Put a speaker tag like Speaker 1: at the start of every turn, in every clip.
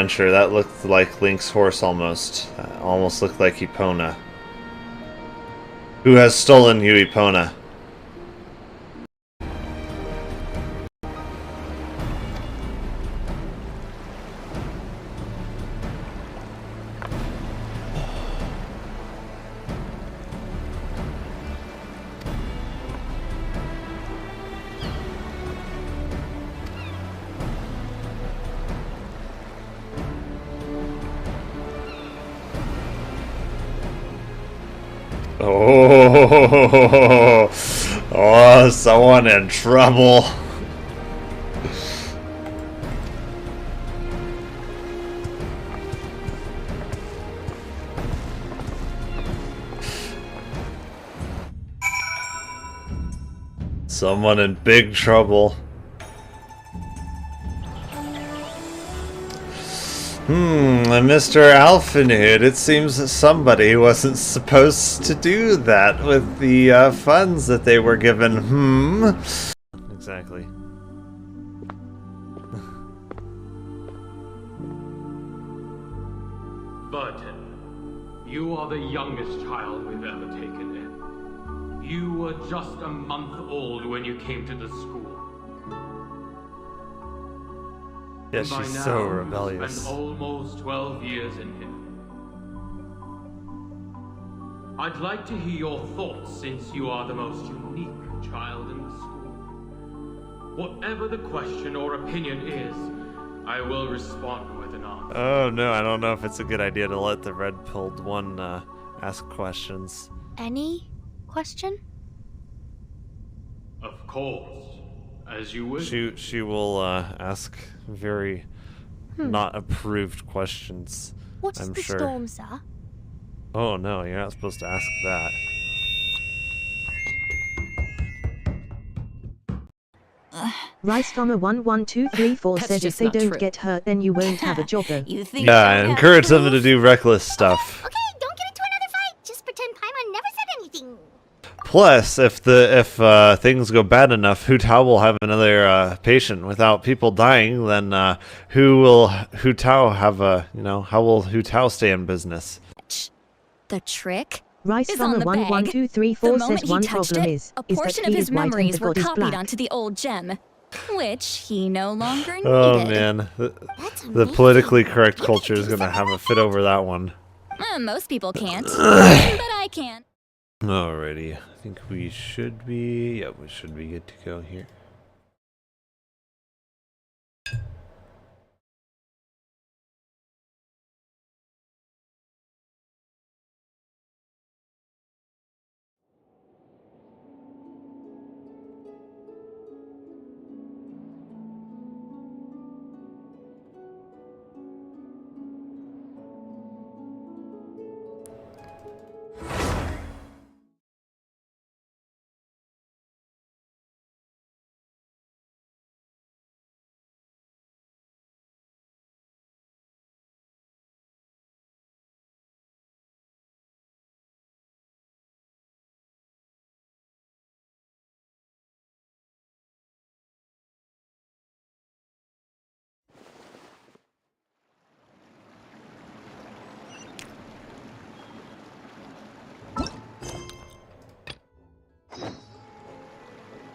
Speaker 1: adventure. That looked like Link's horse almost. Almost looked like Epona. Who has stolen you, Epona? Oh, oh, someone in trouble. Someone in big trouble. Mr. Alphenhood, it seems that somebody wasn't supposed to do that with the funds that they were given. Exactly.
Speaker 2: Burton, you are the youngest child we've ever taken in. You were just a month old when you came to the school.
Speaker 1: Yeah, she's so rebellious.
Speaker 2: Spent almost 12 years in here. I'd like to hear your thoughts since you are the most unique child in the school. Whatever the question or opinion is, I will respond with an answer.
Speaker 1: Oh no, I don't know if it's a good idea to let the red-pilled one ask questions.
Speaker 3: Any question?
Speaker 2: Of course. As you wish.
Speaker 1: She will ask very not approved questions.
Speaker 3: What is
Speaker 1: I'm
Speaker 3: the
Speaker 1: sure.
Speaker 3: storm, sir?
Speaker 1: Oh no, you're not supposed to ask that.
Speaker 4: Rice Farmer 11234 says if they don't get hurt, then you won't have a job though.
Speaker 5: You think
Speaker 1: Yeah, I encourage them to do reckless stuff.
Speaker 6: Okay, don't get into another fight. Just pretend Paimon never said anything.
Speaker 1: Plus, if things go bad enough, Hu Tao will have another patient. Without people dying, then Hu Tao have a how will Hu Tao stay in business?
Speaker 5: the trick
Speaker 4: Rice
Speaker 5: is
Speaker 4: Farmer
Speaker 5: on the bag.
Speaker 4: 11234
Speaker 5: The
Speaker 4: says
Speaker 5: moment
Speaker 4: one
Speaker 5: he touched
Speaker 4: problem
Speaker 5: it,
Speaker 4: is
Speaker 5: a
Speaker 4: that
Speaker 5: portion
Speaker 4: he
Speaker 5: of his
Speaker 4: is white and
Speaker 5: memories
Speaker 4: the
Speaker 5: were
Speaker 4: god is
Speaker 5: copied
Speaker 4: black.
Speaker 5: onto the old gem, which he no longer needed.
Speaker 1: Oh man, the politically correct culture is gonna have a fit over that one.
Speaker 5: Most people can't, but I can.
Speaker 1: Alrighty, I think we should be. Yeah, we should be good to go here.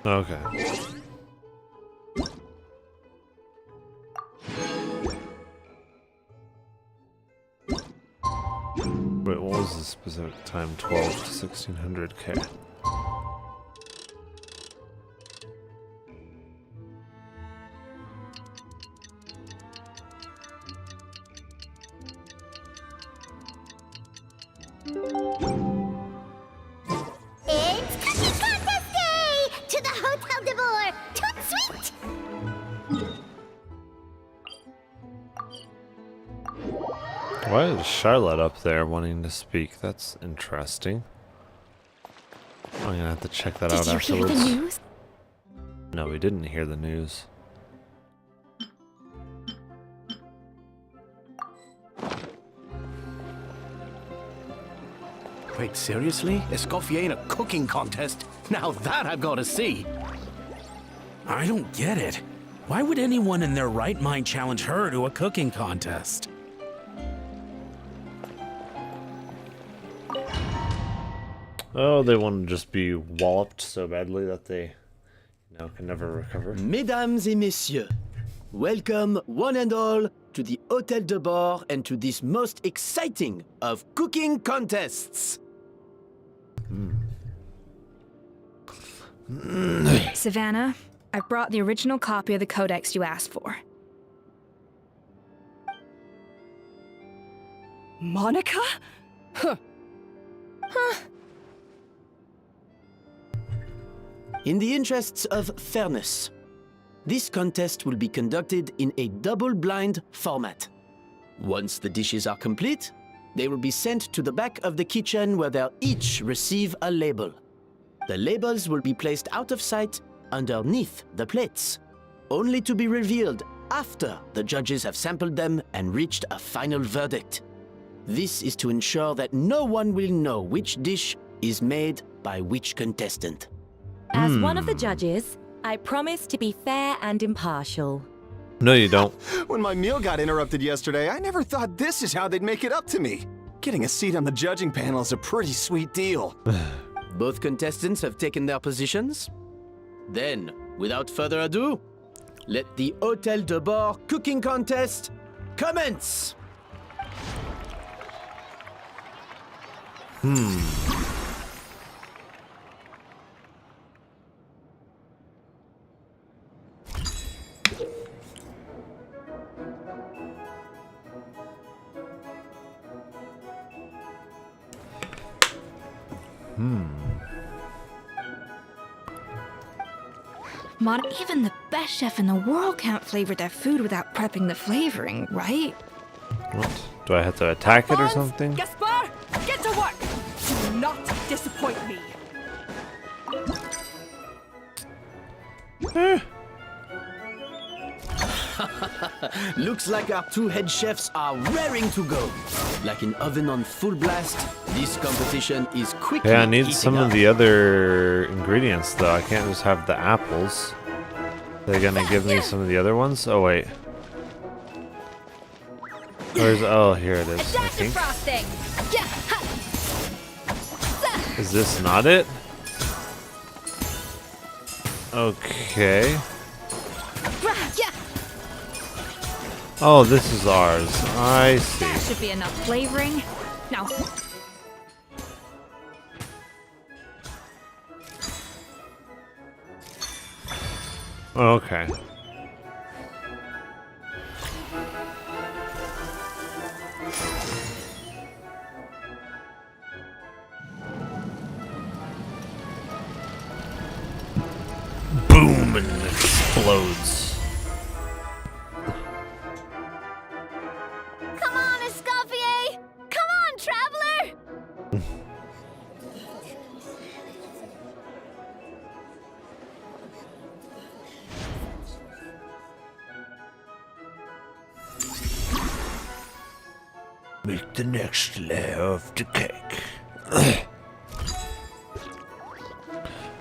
Speaker 1: Okay. Wait, what was the specific time? 12 to 1600 K.
Speaker 6: It's Cookie Contest Day! To the Hotel de Boer! Toot sweet!
Speaker 1: Why is Charlotte up there wanting to speak? That's interesting. I'm gonna have to check that out
Speaker 5: Did you
Speaker 1: afterwards.
Speaker 5: hear the news?
Speaker 1: No, we didn't hear the news.
Speaker 7: Wait, seriously? Escoffier in a cooking contest? Now that I've got to see. I don't get it. Why would anyone in their right mind challenge her to a cooking contest?
Speaker 1: Oh, they want to just be walloped so badly that they, can never recover.
Speaker 8: Mesdames et messieurs, welcome one and all to the Hôtel de Bord and to this most exciting of cooking contests.
Speaker 9: Savannah, I've brought the original copy of the codex you asked for. Monica? Huh.
Speaker 8: In the interests of fairness, this contest will be conducted in a double-blind format. Once the dishes are complete, they will be sent to the back of the kitchen where they'll each receive a label. The labels will be placed out of sight underneath the plates, only to be revealed after the judges have sampled them and reached a final verdict. This is to ensure that no one will know which dish is made by which contestant.
Speaker 10: As one of the judges, I promise to be fair and impartial.
Speaker 1: No, you don't.
Speaker 11: When my meal got interrupted yesterday, I never thought this is how they'd make it up to me. Getting a seat on the judging panel is a pretty sweet deal.
Speaker 8: Both contestants have taken their positions. Then, without further ado, let the Hôtel de Bord cooking contest commence!
Speaker 9: Even the best chef in the world can't flavor their food without prepping the flavoring, right?
Speaker 1: What? Do I have to attack it or something?
Speaker 9: Gaspar, get to work! Do not disappoint me.
Speaker 8: Looks like our two head chefs are raring to go. Like an oven on full blast, this competition is quickly
Speaker 1: Yeah, I need
Speaker 8: heating
Speaker 1: some
Speaker 8: up.
Speaker 1: of the other ingredients though. I can't just have the apples. They're gonna give me some of the other ones? Oh wait. Where's here it is, I think.
Speaker 5: Frosting.
Speaker 1: Is this not it? Okay. Oh, this is ours. I see.
Speaker 9: That should be enough flavoring. Now,
Speaker 1: Okay. Boom, and it explodes.
Speaker 6: Come on, Escoffier! Come on, traveler!
Speaker 1: Make the next layer of the cake.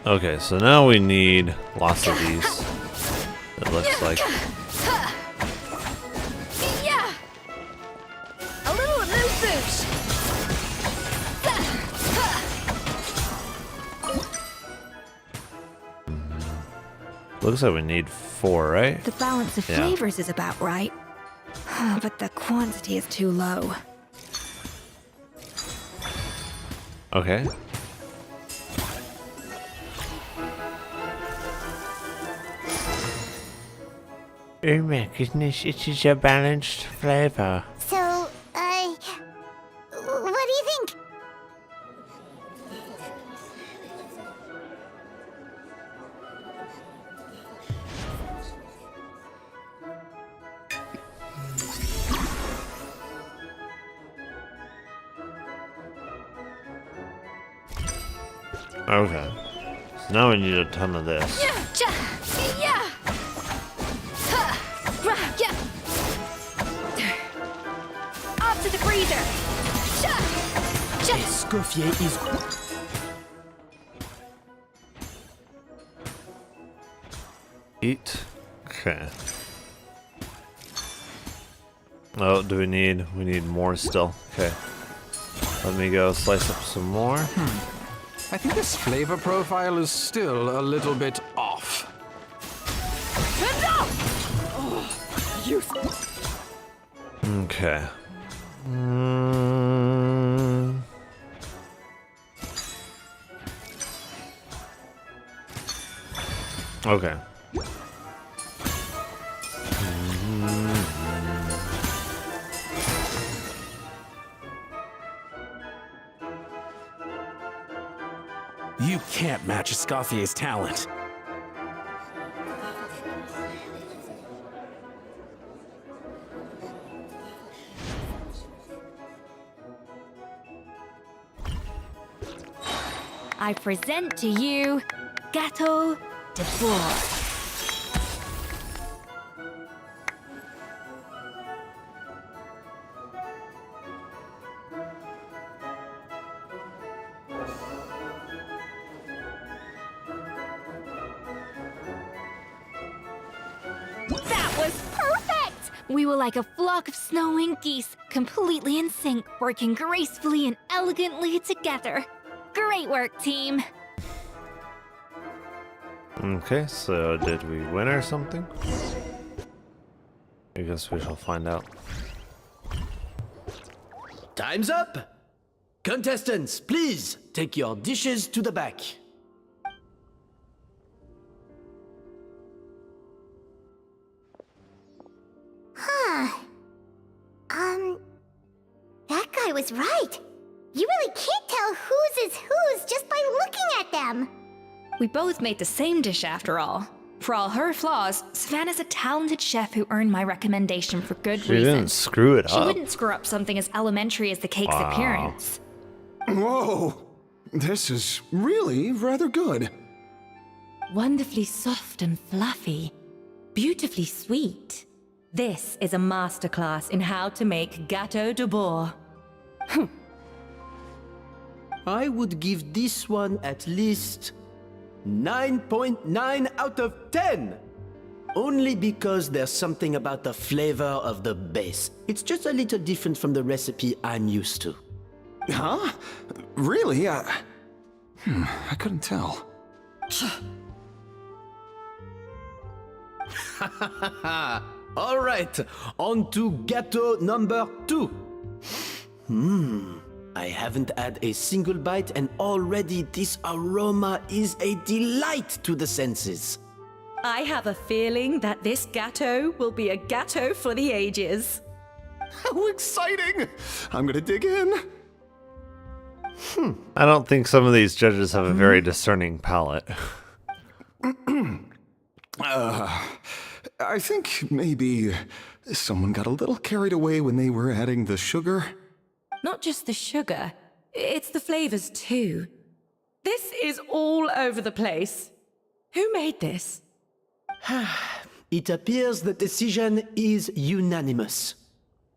Speaker 1: Okay, so now we need lots of these. It looks like.
Speaker 6: Yeah! A little loose boosh!
Speaker 1: Looks like we need 4, right?
Speaker 9: the balance of
Speaker 1: Yeah.
Speaker 9: flavors is about right. But the quantity is too low.
Speaker 1: Okay. Oh my goodness, it is a balanced flavor.
Speaker 6: So, what do you think?
Speaker 1: Okay. So now we need a ton of this.
Speaker 6: Yeah!
Speaker 9: Up to the freezer!
Speaker 8: Escoffier is...
Speaker 1: Eat. Okay. Oh, we need more still. Okay. Let me go slice up some more.
Speaker 12: I think this flavor profile is still a little bit off.
Speaker 1: Okay. Okay.
Speaker 7: You can't match Escoffier's talent.
Speaker 9: I present to you Gâteau de Bois. That was perfect! We were like a flock of snowing geese, completely in sync, working gracefully and elegantly together. Great work, team!
Speaker 1: Okay, so did we win or something? I guess we shall find out.
Speaker 8: Time's up! Contestants, please take your dishes to the back.
Speaker 6: That guy was right. You really can't tell whose is whose just by looking at them.
Speaker 9: We both made the same dish after all. For all her flaws, Savannah's a talented chef who earned my recommendation for good
Speaker 1: She
Speaker 9: reason.
Speaker 1: didn't screw it
Speaker 9: She
Speaker 1: up.
Speaker 9: wouldn't screw up something as elementary as the cake's
Speaker 1: Wow.
Speaker 9: appearance.
Speaker 11: Whoa! This is really rather good.
Speaker 10: Wonderfully soft and fluffy. Beautifully sweet. This is a masterclass in how to make Gâteau de Bois.
Speaker 8: I would give this one at least 9.9 out of 10. Only because there's something about the flavor of the base. It's just a little different from the recipe I'm used to.
Speaker 11: Huh? Really? I couldn't tell.
Speaker 8: All right, on to gâteau number 2. I haven't had a single bite and already this aroma is a delight to the senses.
Speaker 10: I have a feeling that this gâteau will be a gâteau for the ages.
Speaker 11: How exciting! I'm gonna dig in.
Speaker 1: I don't think some of these judges have a very discerning palate.
Speaker 11: I think maybe someone got a little carried away when they were adding the sugar.
Speaker 10: Not just the sugar, it's the flavors too. This is all over the place. Who made this?
Speaker 8: It appears the decision is unanimous.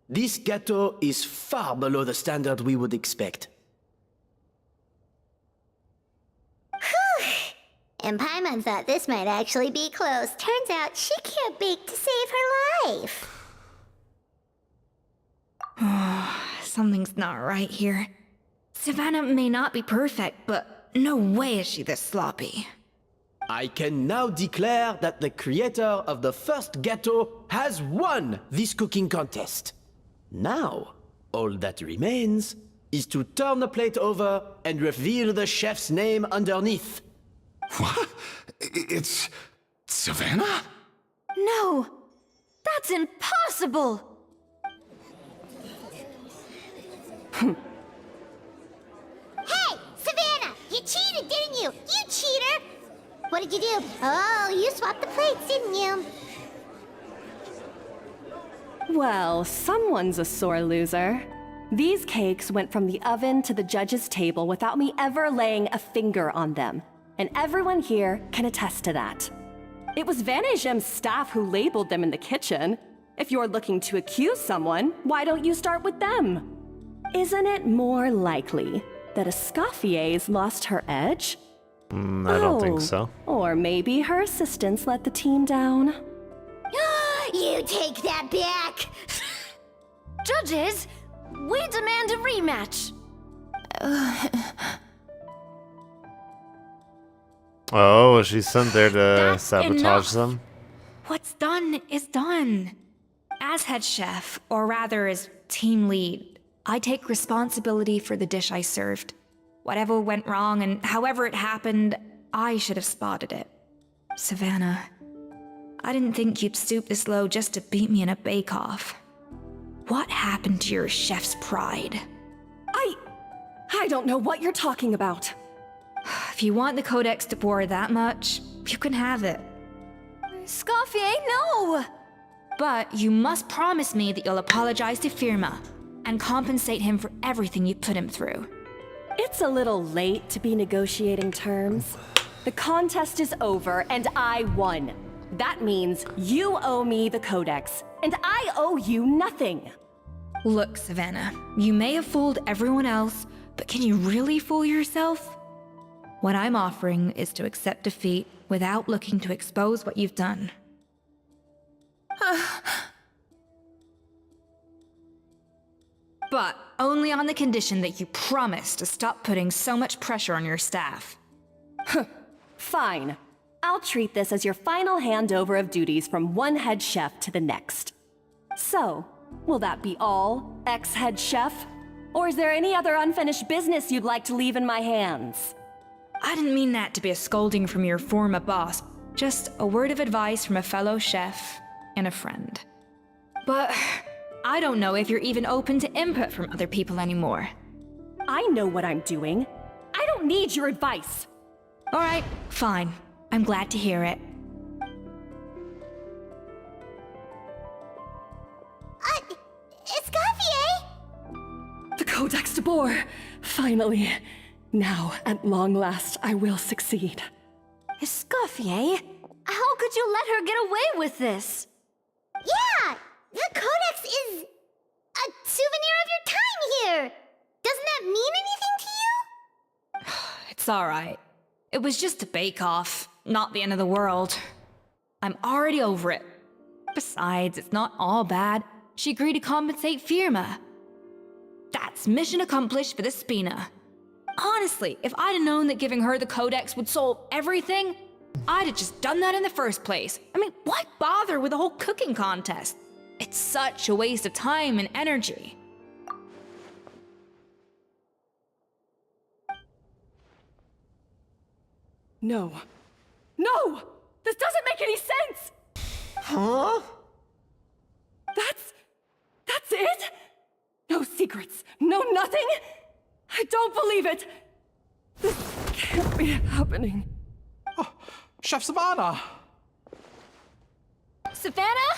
Speaker 8: This gâteau is far below the standard we would expect.
Speaker 6: And Paimon thought this might actually be close. Turns out she can't bake to save her life.
Speaker 9: Something's not right here. Savannah may not be perfect, but no way is she this sloppy.
Speaker 8: I can now declare that the creator of the first gâteau has won this cooking contest. Now, all that remains is to turn the plate over and reveal the chef's name underneath.
Speaker 11: What? It's Savannah?
Speaker 9: No! That's impossible!
Speaker 6: Hey, Savannah! You cheated, didn't you? You cheater! What did you do? Oh, you swapped the plates, didn't you?
Speaker 13: Well, someone's a sore loser. These cakes went from the oven to the judge's table without me ever laying a finger on them. And everyone here can attest to that. It was Van Gem's staff who labeled them in the kitchen. If you're looking to accuse someone, why don't you start with them? Isn't it more likely that Escoffier's lost her edge?
Speaker 1: I don't think so.
Speaker 13: Or maybe her assistants let the team down.
Speaker 6: You take that back!
Speaker 9: Judges, we demand a rematch.
Speaker 1: Oh, she's sent there to
Speaker 9: That's
Speaker 1: sabotage
Speaker 9: enough.
Speaker 1: them?
Speaker 5: What's done is done. As head chef, or rather as team lead, I take responsibility for the dish I served. Whatever went wrong and however it happened, I should have spotted it. Savannah, I didn't think you'd stoop this low just to beat me in a bake-off. What happened to your chef's pride?
Speaker 13: I don't know what you're talking about.
Speaker 5: If you want the Codex de Boer that much, you can have it.
Speaker 9: Scoffier, no!
Speaker 5: But you must promise me that you'll apologize to Firma and compensate him for everything you put him through.
Speaker 13: It's a little late to be negotiating terms. The contest is over, and I won. That means you owe me the Codex, and I owe you nothing.
Speaker 5: Look, Savannah, you may have fooled everyone else, but can you really fool yourself? What I'm offering is to accept defeat without looking to expose what you've done. But only on the condition that you promise to stop putting so much pressure on your staff.
Speaker 13: Fine. I'll treat this as your final handover of duties from one head chef to the next. So, will that be all, ex-head chef? Or is there any other unfinished business you'd like to leave in my hands?
Speaker 5: I didn't mean that to be a scolding from your former boss, just a word of advice from a fellow chef and a friend. But I don't know if you're even open to input from other people anymore.
Speaker 13: I know what I'm doing. I don't need your advice.
Speaker 5: All right, fine. I'm glad to hear it.
Speaker 6: Escoffier!
Speaker 13: The Codex de Boer! Finally. Now, at long last, I will succeed.
Speaker 9: Escoffier? How could you let her get away with this?
Speaker 6: Yeah! The Codex is a souvenir of your time here! Doesn't that mean anything to you?
Speaker 5: It's all right. It was just a bake-off, not the end of the world. I'm already over it. Besides, it's not all bad. She agreed to compensate Firma. That's mission accomplished for the Spina. Honestly, if I'd have known that giving her the Codex would solve everything, I'd have just done that in the first place. I mean, why bother with the whole cooking contest? It's such a waste of time and energy.
Speaker 13: No. No! This doesn't make any sense!
Speaker 14: Huh?
Speaker 13: That's it? No secrets, no nothing? I don't believe it! This can't be happening.
Speaker 12: Oh, Chef Savannah!
Speaker 9: Savannah?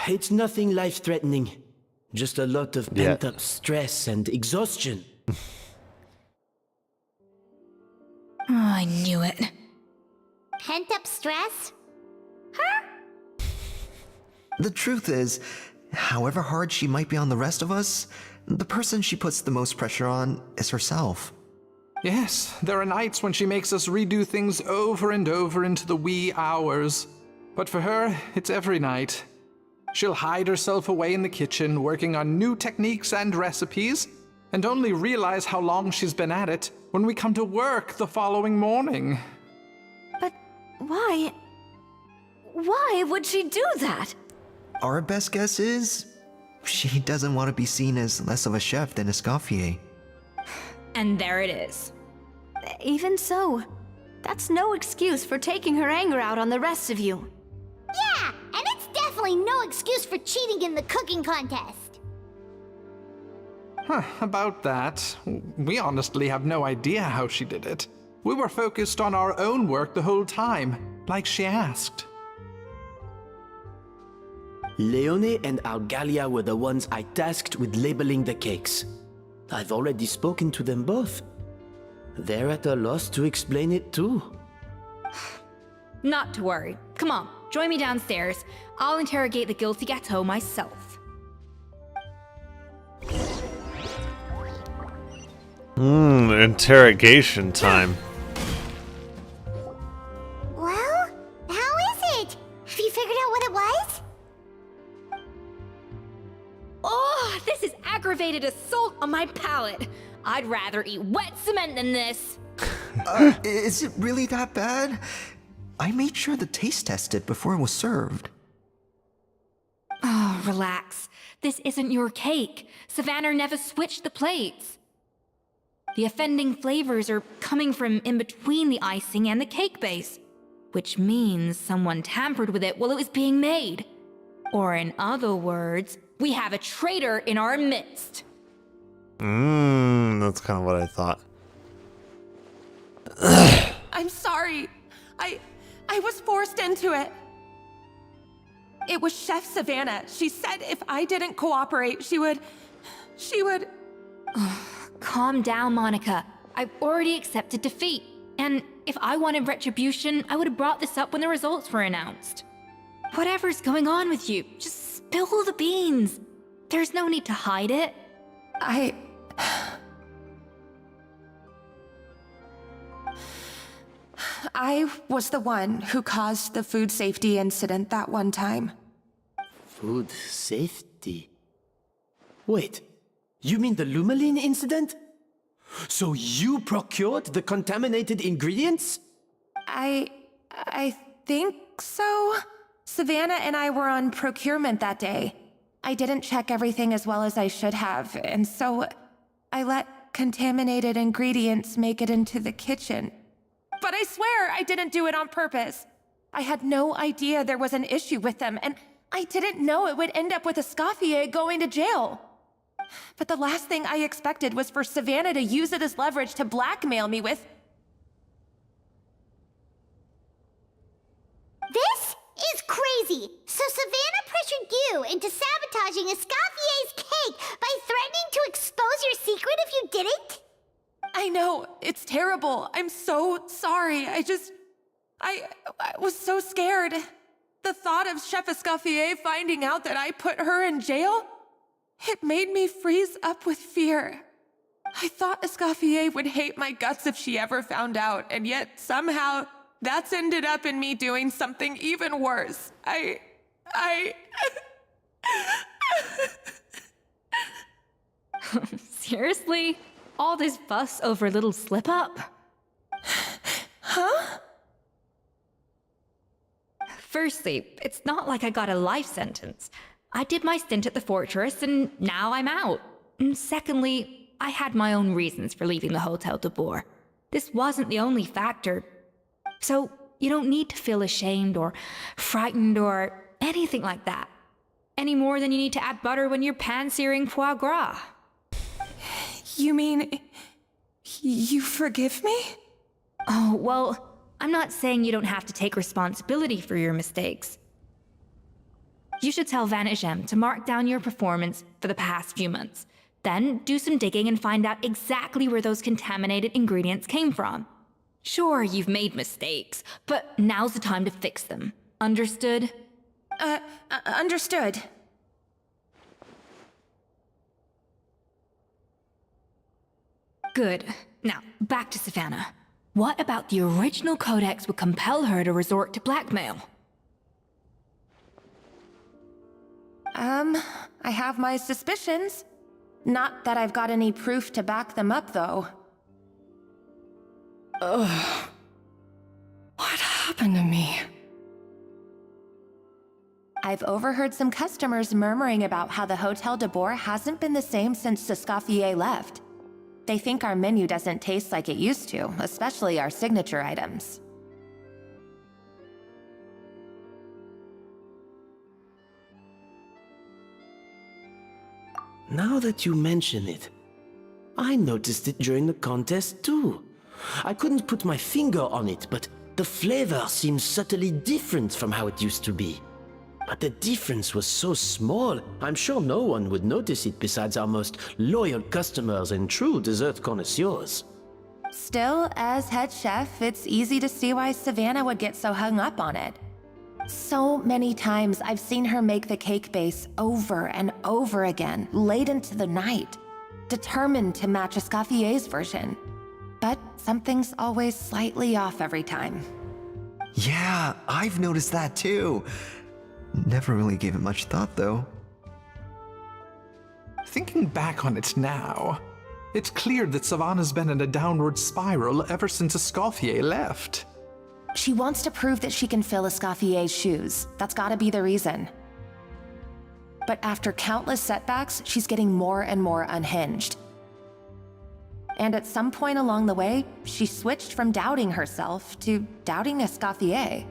Speaker 8: It's nothing life-threatening. Just a lot of pent-up stress and exhaustion.
Speaker 5: I knew it.
Speaker 6: Pent-up stress?
Speaker 14: The truth is, however hard she might be on the rest of us, the person she puts the most pressure on is herself.
Speaker 12: Yes, there are nights when she makes us redo things over and over into the wee hours. But for her, it's every night. She'll hide herself away in the kitchen, working on new techniques and recipes, and only realize how long she's been at it when we come to work the following morning.
Speaker 9: But why? Why would she do that?
Speaker 14: Our best guess is, she doesn't want to be seen as less of a chef than Escoffier.
Speaker 5: And there it is.
Speaker 9: Even so, that's no excuse for taking her anger out on the rest of you.
Speaker 6: Yeah, and it's definitely no excuse for cheating in the cooking contest.
Speaker 12: About that, we honestly have no idea how she did it. We were focused on our own work the whole time, like she asked.
Speaker 8: Leone and Algalia were the ones I tasked with labeling the cakes. I've already spoken to them both. They're at a loss to explain it too.
Speaker 5: Not to worry. Come on, join me downstairs. I'll interrogate the guilty Gateau myself.
Speaker 1: Interrogation time.
Speaker 6: figured out what it was?
Speaker 9: Oh, this is aggravated assault on my palate. I'd rather eat wet cement than this.
Speaker 14: Is it really that bad? I made sure to taste test it before it was served.
Speaker 5: Oh, relax. This isn't your cake. Savannah never switched the plates. The offending flavors are coming from in between the icing and the cake base, which means someone tampered with it while it was being made. Or in other words, we have a traitor in our midst.
Speaker 1: That's kind of what I thought.
Speaker 15: I'm sorry. I was forced into it. It was Chef Savannah. She said if I didn't cooperate, she would...
Speaker 5: Calm down, Monica. I've already accepted defeat. And if I wanted retribution, I would have brought this up when the results were announced. Whatever's going on with you, just spill the beans. There's no need to hide it.
Speaker 15: I was the one who caused the food safety incident that one time.
Speaker 8: Food safety? Wait, you mean the Lumaline incident? So you procured the contaminated ingredients?
Speaker 15: I think so. Savannah and I were on procurement that day. I didn't check everything as well as I should have, and so I let contaminated ingredients make it into the kitchen. But I swear I didn't do it on purpose. I had no idea there was an issue with them, and I didn't know it would end up with Escoffier going to jail. But the last thing I expected was for Savannah to use it as leverage to blackmail me with...
Speaker 6: This is crazy! So Savannah pressured you into sabotaging Escoffier's cake by threatening to expose your secret if you didn't?
Speaker 15: I know, it's terrible. I'm so sorry. I was so scared. The thought of Chef Escoffier finding out that I put her in jail, it made me freeze up with fear. I thought Escoffier would hate my guts if she ever found out, and yet somehow that's ended up in me doing something even worse.
Speaker 5: Seriously? All this fuss over a little slip-up?
Speaker 15: Huh?
Speaker 5: Firstly, it's not like I got a life sentence. I did my stint at the fortress, and now I'm out. And secondly, I had my own reasons for leaving the Hotel de Boer. This wasn't the only factor. So, you don't need to feel ashamed or frightened or anything like that. Any more than you need to add butter when you're pan-searing foie gras.
Speaker 15: You mean... you forgive me?
Speaker 5: Oh, well, I'm not saying you don't have to take responsibility for your mistakes. You should tell Vanagem to mark down your performance for the past few months. Then do some digging and find out exactly where those contaminated ingredients came from. Sure, you've made mistakes, but now's the time to fix them. Understood?
Speaker 15: Understood.
Speaker 5: Good. Now, back to Savannah. What about the original codex would compel her to resort to blackmail?
Speaker 15: I have my suspicions. Not that I've got any proof to back them up, though. Ugh. What happened to me? I've overheard some customers murmuring about how the Hotel de Boer hasn't been the same since Escoffier left. They think our menu doesn't taste like it used to, especially our signature items.
Speaker 8: Now that you mention it, I noticed it during the contest too. I couldn't put my finger on it, but the flavor seems subtly different from how it used to be. But the difference was so small, I'm sure no one would notice it besides our most loyal customers and true dessert connoisseurs.
Speaker 15: Still, as head chef, it's easy to see why Savannah would get so hung up on it. So many times I've seen her make the cake base over and over again, late into the night, determined to match Escoffier's version. But something's always slightly off every time.
Speaker 14: Yeah, I've noticed that too. Never really gave it much thought, though.
Speaker 12: Thinking back on it now, it's clear that Savannah's been in a downward spiral ever since Escoffier left.
Speaker 15: She wants to prove that she can fill Escoffier's shoes. That's gotta be the reason. But after countless setbacks, she's getting more and more unhinged. And at some point along the way, she switched from doubting herself to doubting Escoffier.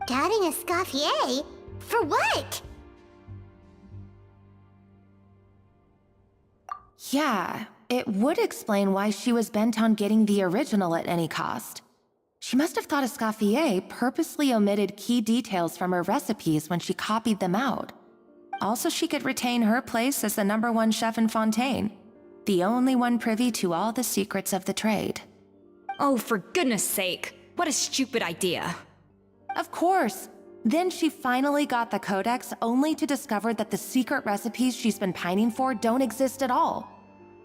Speaker 6: Doubting Escoffier? For what?
Speaker 15: Yeah, it would explain why she was bent on getting the original at any cost. She must have thought Escoffier purposely omitted key details from her recipes when she copied them out. Also, she could retain her place as the #1 chef in Fontaine, the only one privy to all the secrets of the trade.
Speaker 5: Oh, for goodness sake, what a stupid idea.
Speaker 15: Of course. Then she finally got the codex only to discover that the secret recipes she's been pining for don't exist at all.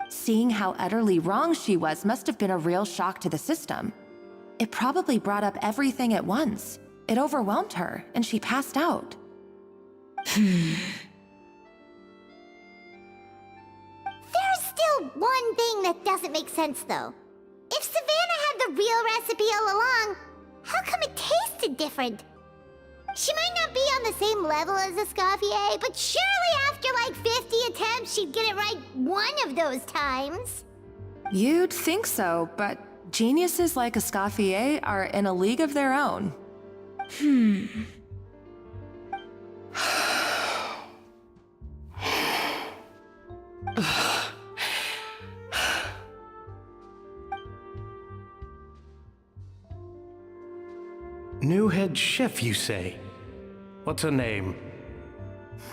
Speaker 15: Seeing how utterly wrong she was must have been a real shock to the system. It probably brought up everything at once. It overwhelmed her, and she passed out.
Speaker 6: There's still one thing that doesn't make sense, though. If Savannah had the real recipe all along, how come it tasted different? She might not be on the same level as Escoffier, but surely after like 50 attempts, she'd get it right one of those times.
Speaker 15: You'd think so, but geniuses like Escoffier are in a league of their own.
Speaker 16: New head chef, you say? What's her name?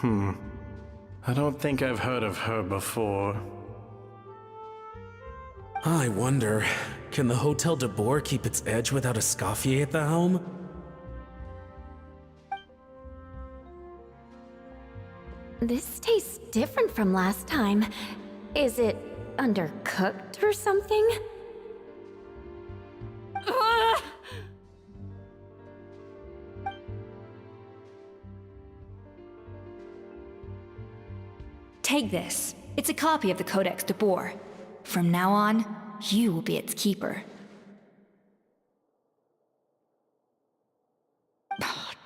Speaker 16: I don't think I've heard of her before.
Speaker 7: I wonder, can the Hotel de Boer keep its edge without Escoffier at the helm?
Speaker 9: This tastes different from last time. Is it undercooked or something? Ugh!
Speaker 5: Take this. It's a copy of the Codex de Boer. From now on, you will be its keeper.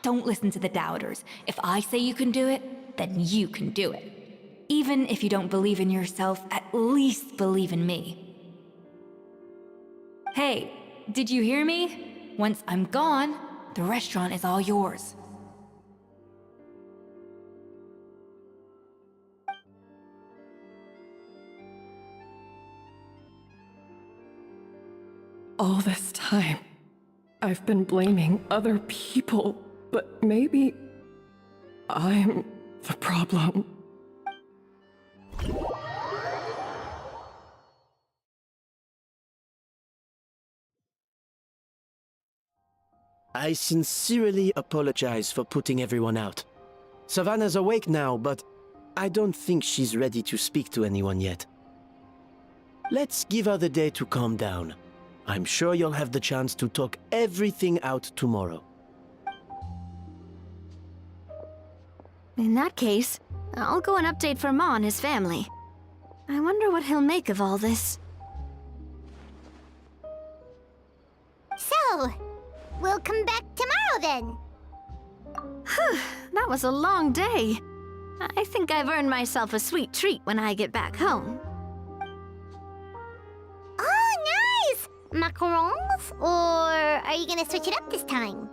Speaker 5: Don't listen to the doubters. If I say you can do it, then you can do it. Even if you don't believe in yourself, at least believe in me. Hey, did you hear me? Once I'm gone, the restaurant is all yours.
Speaker 17: All this time, I've been blaming other people, but maybe I'm the problem.
Speaker 8: I sincerely apologize for putting everyone out. Savannah's awake now, but I don't think she's ready to speak to anyone yet. Let's give her the day to calm down. I'm sure you'll have the chance to talk everything out tomorrow.
Speaker 3: In that case, I'll go and update Verma and his family. I wonder what he'll make of all this.
Speaker 6: So, we'll come back tomorrow then.
Speaker 3: Whew, that was a long day. I think I've earned myself a sweet treat when I get back home.
Speaker 6: Oh, nice! Macarons? Or are you gonna switch it up this time?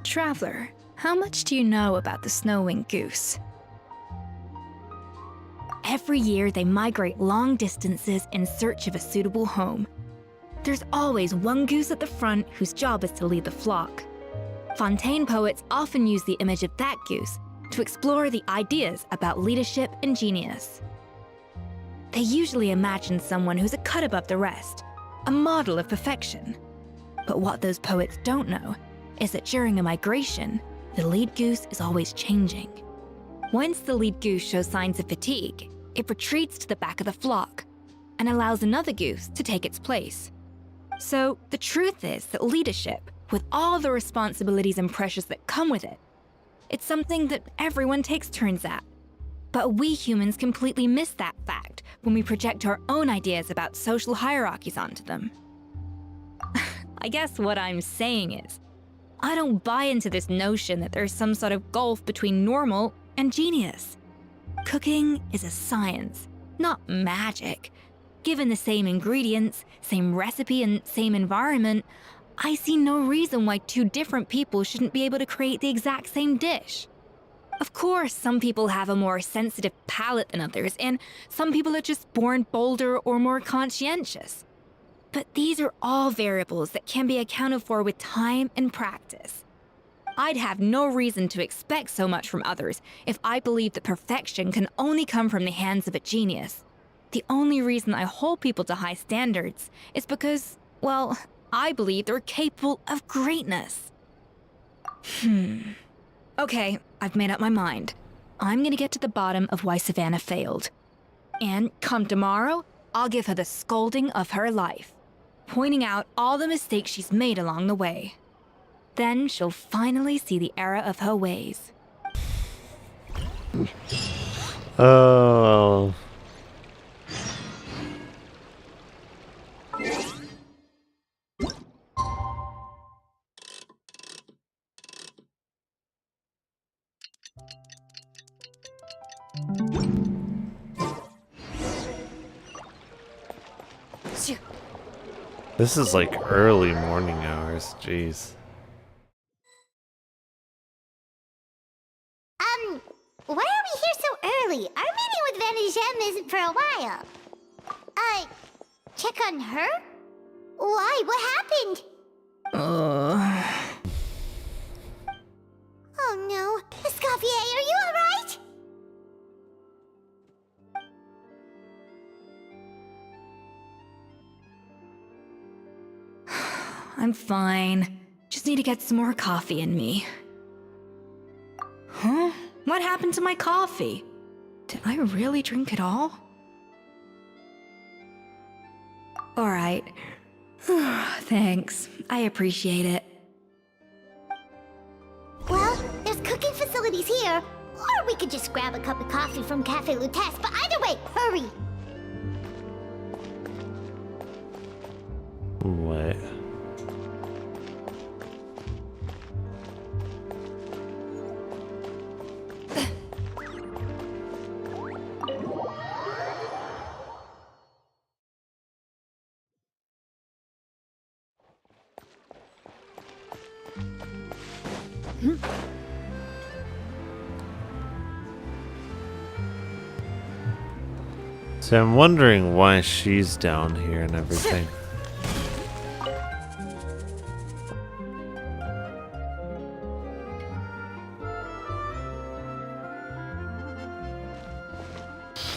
Speaker 5: Traveler, how much do you know about the snow-winged goose? Every year, they migrate long distances in search of a suitable home. There's always one goose at the front whose job is to lead the flock. Fontaine poets often use the image of that goose to explore the ideas about leadership and genius. They usually imagine someone who's a cut above the rest, a model of perfection. But what those poets don't know is that during a migration, the lead goose is always changing. Once the lead goose shows signs of fatigue, it retreats to the back of the flock and allows another goose to take its place. So the truth is that leadership, with all the responsibilities and pressures that come with it, it's something that everyone takes turns at. But we humans completely miss that fact when we project our own ideas about social hierarchies onto them. I guess what I'm saying is, I don't buy into this notion that there's some sort of gulf between normal and genius. Cooking is a science, not magic. Given the same ingredients, same recipe, and same environment, I see no reason why two different people shouldn't be able to create the exact same dish. Of course, some people have a more sensitive palate than others, and some people are just born bolder or more conscientious. But these are all variables that can be accounted for with time and practice. I'd have no reason to expect so much from others if I believed that perfection can only come from the hands of a genius. The only reason I hold people to high standards is because, well, I believe they're capable of greatness. Okay, I've made up my mind. I'm gonna get to the bottom of why Savannah failed. And come tomorrow, I'll give her the scolding of her life, pointing out all the mistakes she's made along the way. Then she'll finally see the error of her ways.
Speaker 1: Oh. This is like early morning hours, jeez.
Speaker 6: Why are we here so early? Our meeting with Van isn't for a while. Check on her? Why? What happened? Oh no. Escoffier, are you alright?
Speaker 5: I'm fine. Just need to get some more coffee in me. Huh? What happened to my coffee? Did I really drink it all? Alright. Thanks. I appreciate it.
Speaker 6: Well, there's cooking facilities here. Or we could just grab a cup of coffee from Cafe Lutece, but either way, hurry!
Speaker 1: What? So I'm wondering why she's down here and everything.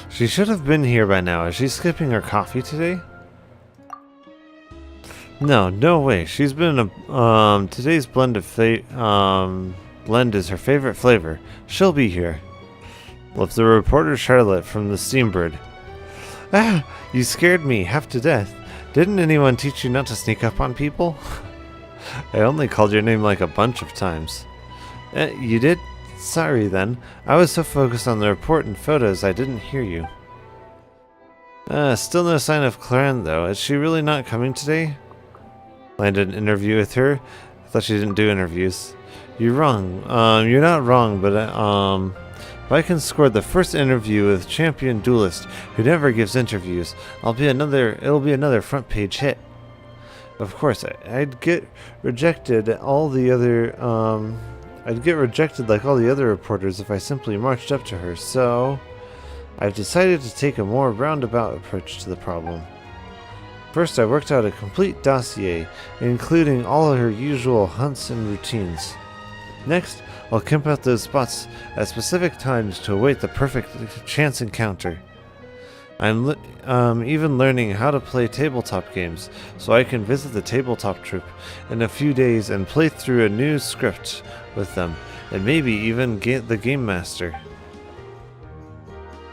Speaker 1: She should have been here by now. Is she skipping her coffee today? No way. She's been today's blend is her favorite flavor. She'll be here. Left the reporter Charlotte from the Steambird. Ah, you scared me half to death. Didn't anyone teach you not to sneak up on people? I only called your name like a bunch of times. You did? Sorry then. I was so focused on the report and photos I didn't hear you. Still no sign of Claren though. Is she really not coming today? Landed an interview with her? I thought she didn't do interviews. You're wrong. You're not wrong, but if I can score the first interview with champion duelist who never gives interviews, it'll be another front page hit. Of course, I'd get rejected like all the other reporters if I simply marched up to her, so I've decided to take a more roundabout approach to the problem. First, I worked out a complete dossier, including all of her usual hunts and routines. Next, I'll camp out those spots at specific times to await the perfect chance encounter. I'm even learning how to play tabletop games, so I can visit the tabletop troupe in a few days and play through a new script with them, and maybe even get the game master.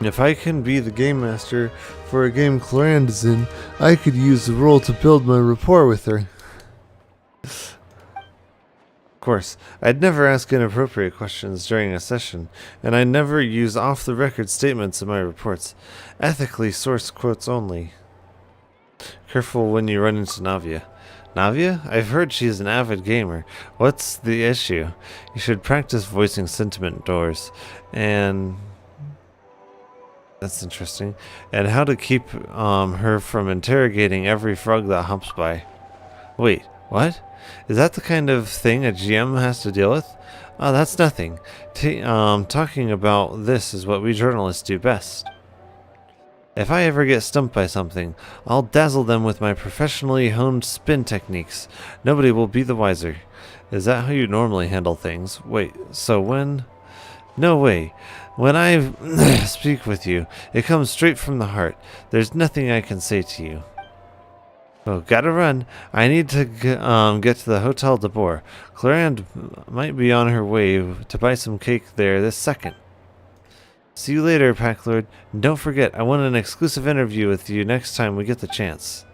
Speaker 1: If I can be the game master for a game Cloran is in, I could use the role to build my rapport with her. Of course, I'd never ask inappropriate questions during a session, and I never use off-the-record statements in my reports. Ethically sourced quotes only. Careful when you run into Navia. Navia? I've heard she's an avid gamer. What's the issue? You should practice voicing sentiment doors. And... that's interesting. And how to keep her from interrogating every frog that humps by. Wait, what? Is that the kind of thing a GM has to deal with? Oh, that's nothing. Talking about this is what we journalists do best. If I ever get stumped by something, I'll dazzle them with my professionally honed spin techniques. Nobody will be the wiser. Is that how you normally handle things? Wait, so when... No way. When I speak with you, it comes straight from the heart. There's nothing I can say to you. Oh, gotta run. I need to get to the Hotel de Boer. Cloran might be on her way to buy some cake there this second. See you later, Pack Lord. And don't forget, I want an exclusive interview with you next time we get the chance.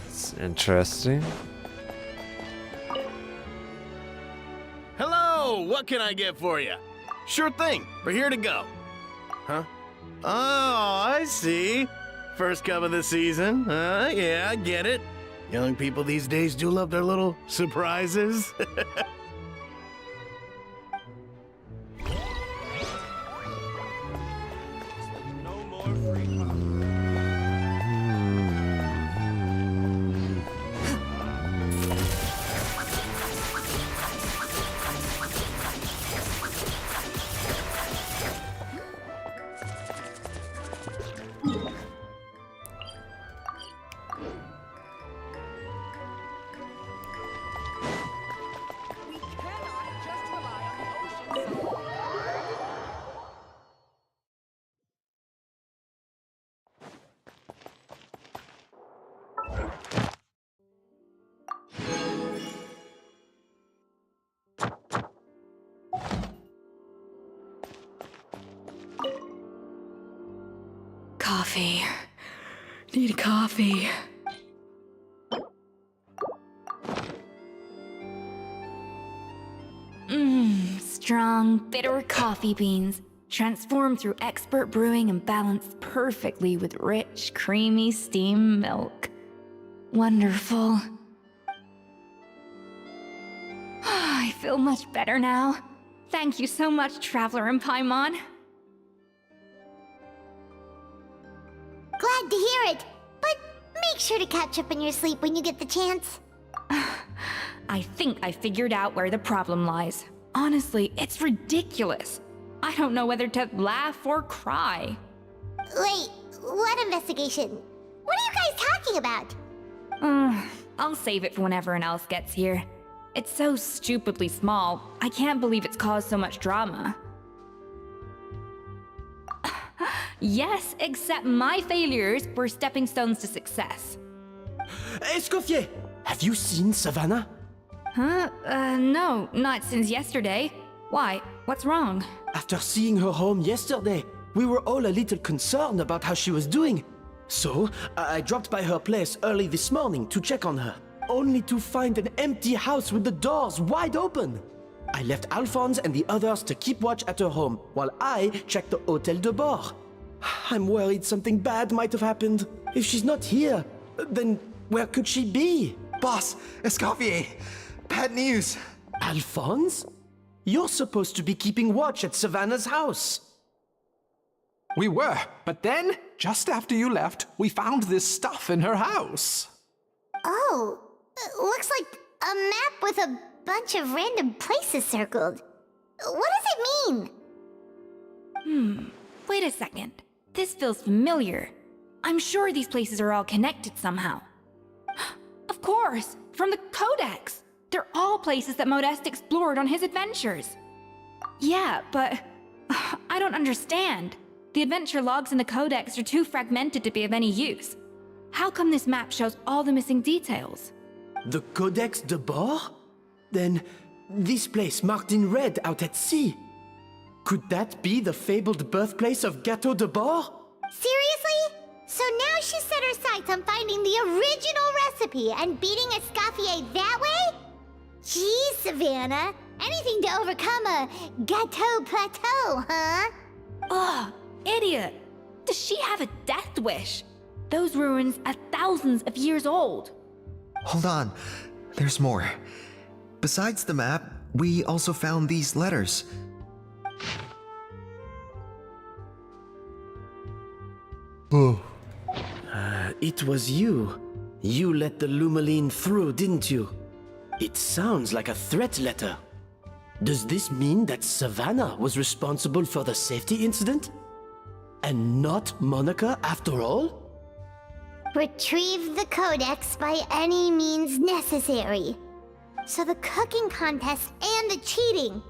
Speaker 1: It's interesting.
Speaker 18: Hello, what can I get for you? Sure thing, we're here to go. Huh? Oh, I see. First cup of the season. Yeah, I get it. Young people these days do love their little surprises.
Speaker 5: Coffee. Need coffee. Strong, bitter coffee beans, transformed through expert brewing and balanced perfectly with rich, creamy steam milk. Wonderful. I feel much better now. Thank you so much, Traveler and Paimon.
Speaker 6: Glad to hear it, but make sure to catch up in your sleep when you get the chance.
Speaker 5: I think I figured out where the problem lies. Honestly, it's ridiculous. I don't know whether to laugh or cry.
Speaker 6: Wait, what investigation? What are you guys talking about?
Speaker 5: I'll save it for when everyone else gets here. It's so stupidly small, I can't believe it's caused so much drama. Yes, except my failures were stepping stones to success.
Speaker 8: Escoffier, have you seen Savannah?
Speaker 5: Huh? No, not since yesterday. Why? What's wrong?
Speaker 8: After seeing her home yesterday, we were all a little concerned about how she was doing. So, I dropped by her place early this morning to check on her, only to find an empty house with the doors wide open. I left Alphonse and the others to keep watch at her home, while I checked the Hotel de Boer. I'm worried something bad might have happened. If she's not here, then where could she be?
Speaker 14: Boss, Escoffier, bad news.
Speaker 8: Alphonse? You're supposed to be keeping watch at Savannah's house.
Speaker 12: We were, but then, just after you left, we found this stuff in her house.
Speaker 6: Oh, looks like a map with a bunch of random places circled. What does it mean?
Speaker 5: Wait a second. This feels familiar. I'm sure these places are all connected somehow. Of course, from the Codex. They're all places that Modeste explored on his adventures. Yeah, but I don't understand. The adventure logs in the Codex are too fragmented to be of any use. How come this map shows all the missing details?
Speaker 8: The Codex de Boer? Then, this place marked in red out at sea. Could that be the fabled birthplace of Gâteau de Bord?
Speaker 6: Seriously? So now she set her sights on finding the original recipe and beating Escoffier that way? Geez, Savannah. Anything to overcome a Gâteau plateau, huh?
Speaker 5: Ugh, idiot! Does she have a death wish? Those ruins are thousands of years old.
Speaker 14: Hold on, there's more. Besides the map, we also found these letters.
Speaker 8: Oh. It was you. You let the Lumaline through, didn't you? It sounds like a threat letter. Does this mean that Savannah was responsible for the safety incident? And not Monica after all?
Speaker 6: Retrieve the codex by any means necessary. So the cooking contest and the cheating.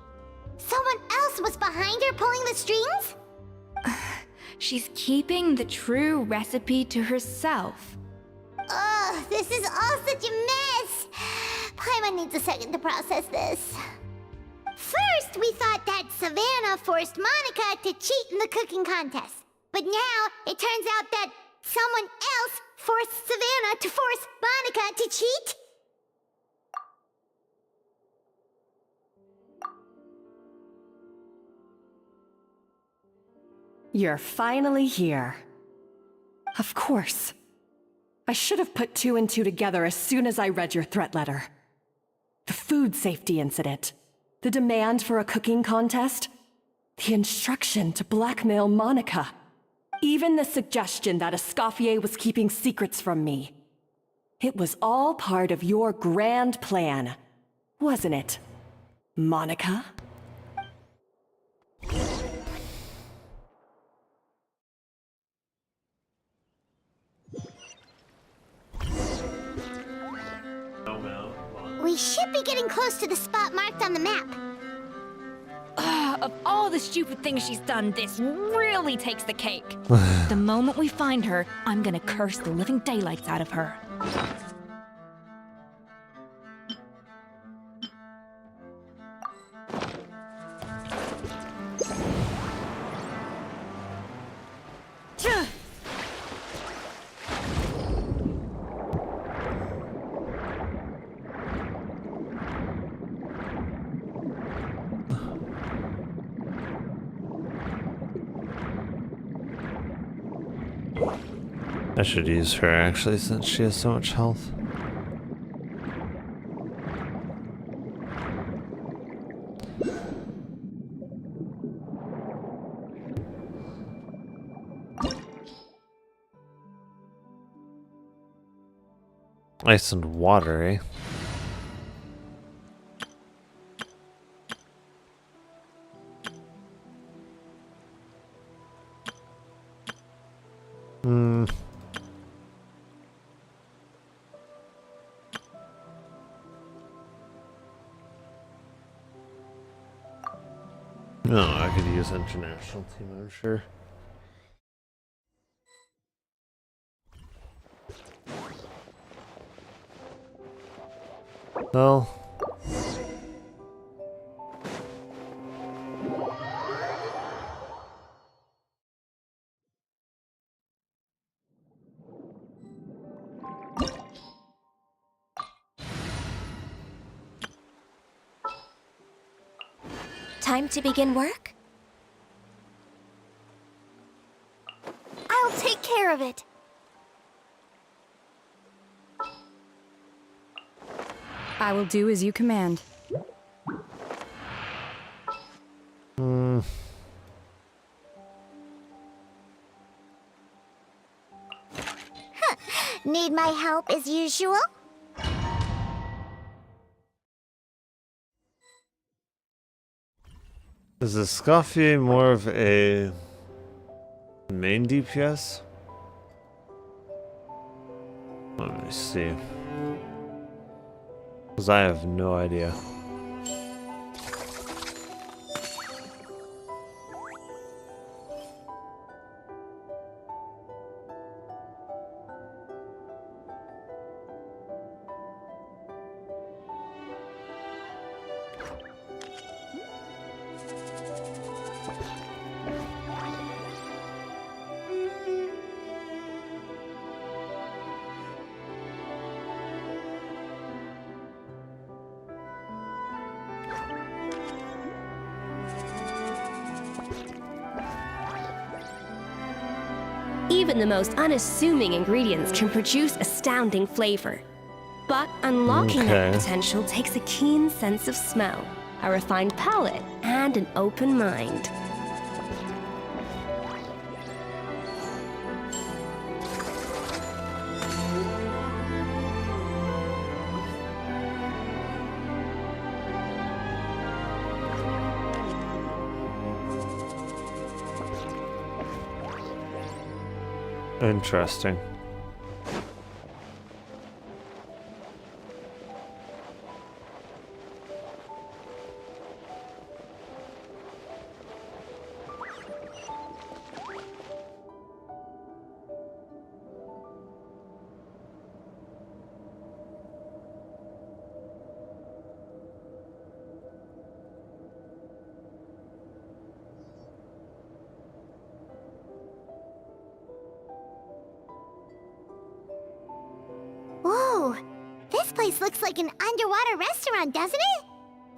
Speaker 6: Someone else was behind her pulling the strings?
Speaker 5: She's keeping the true recipe to herself.
Speaker 6: Ugh, this is all such a mess. Paimon needs a second to process this. First, we thought that Savannah forced Monica to cheat in the cooking contest. But now, it turns out that someone else forced Savannah to force Monica to cheat?
Speaker 13: You're finally here. Of course. I should have put two and two together as soon as I read your threat letter. The food safety incident, the demand for a cooking contest, the instruction to blackmail Monica, even the suggestion that Escoffier was keeping secrets from me. It was all part of your grand plan, wasn't it, Monica?
Speaker 6: We should be getting close to the spot marked on the map.
Speaker 5: Of all the stupid things she's done, this really takes the cake. The moment we find her, I'm gonna curse the living daylights out of her.
Speaker 1: I should use her actually, since she has so much health. Ice and water, eh? No, I could use international team, I'm sure. Well.
Speaker 9: Time to begin work?
Speaker 6: I'll take care of it.
Speaker 19: I will do as you command.
Speaker 6: Need my help as usual?
Speaker 1: Is Escoffier more of a main DPS? Let me see. Because I have no idea.
Speaker 13: Even the most unassuming ingredients can produce astounding flavor. But unlocking that potential takes a keen sense of smell, a refined palate, and an open mind.
Speaker 1: Interesting.
Speaker 6: Whoa! This place looks like an underwater restaurant, doesn't it?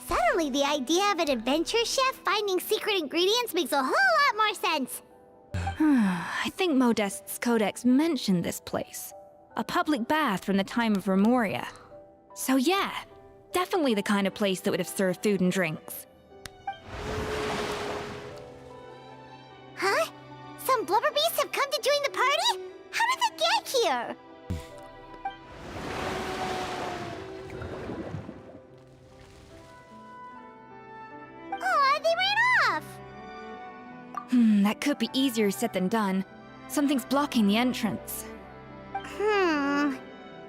Speaker 6: Suddenly, the idea of an adventure chef finding secret ingredients makes a whole lot more sense.
Speaker 5: I think Modest's codex mentioned this place. A public bath from the time of Remoria. So yeah, definitely the kind of place that would have served food and drinks.
Speaker 6: Huh? Some blubber beasts have come to join the party? How did they get here? Aw, they ran off!
Speaker 5: That could be easier said than done. Something's blocking the entrance.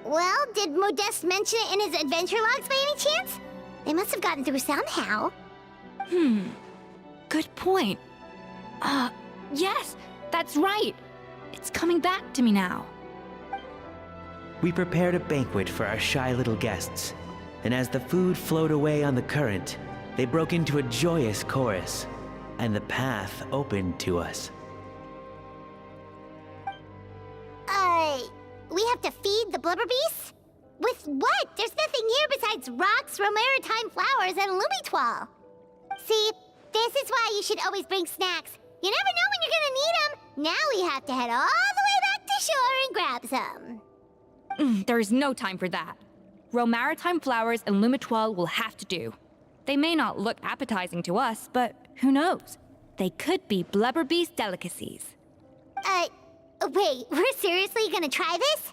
Speaker 6: Well, did Modeste mention it in his adventure logs by any chance? They must have gotten through somehow.
Speaker 5: Good point. Yes, that's right. It's coming back to me now.
Speaker 20: We prepared a banquet for our shy little guests, and as the food flowed away on the current, they broke into a joyous chorus, and the path opened to us.
Speaker 6: We have to feed the blubber beasts? With what? There's nothing here besides rocks, romaritime flowers, and lumitoile. See, this is why you should always bring snacks. You never know when you're gonna need them. Now we have to head all the way back to shore and grab some.
Speaker 5: There is no time for that. Romaritime flowers and lumitoile will have to do. They may not look appetizing to us, but who knows? They could be blubber beast delicacies.
Speaker 6: Wait, we're seriously gonna try this?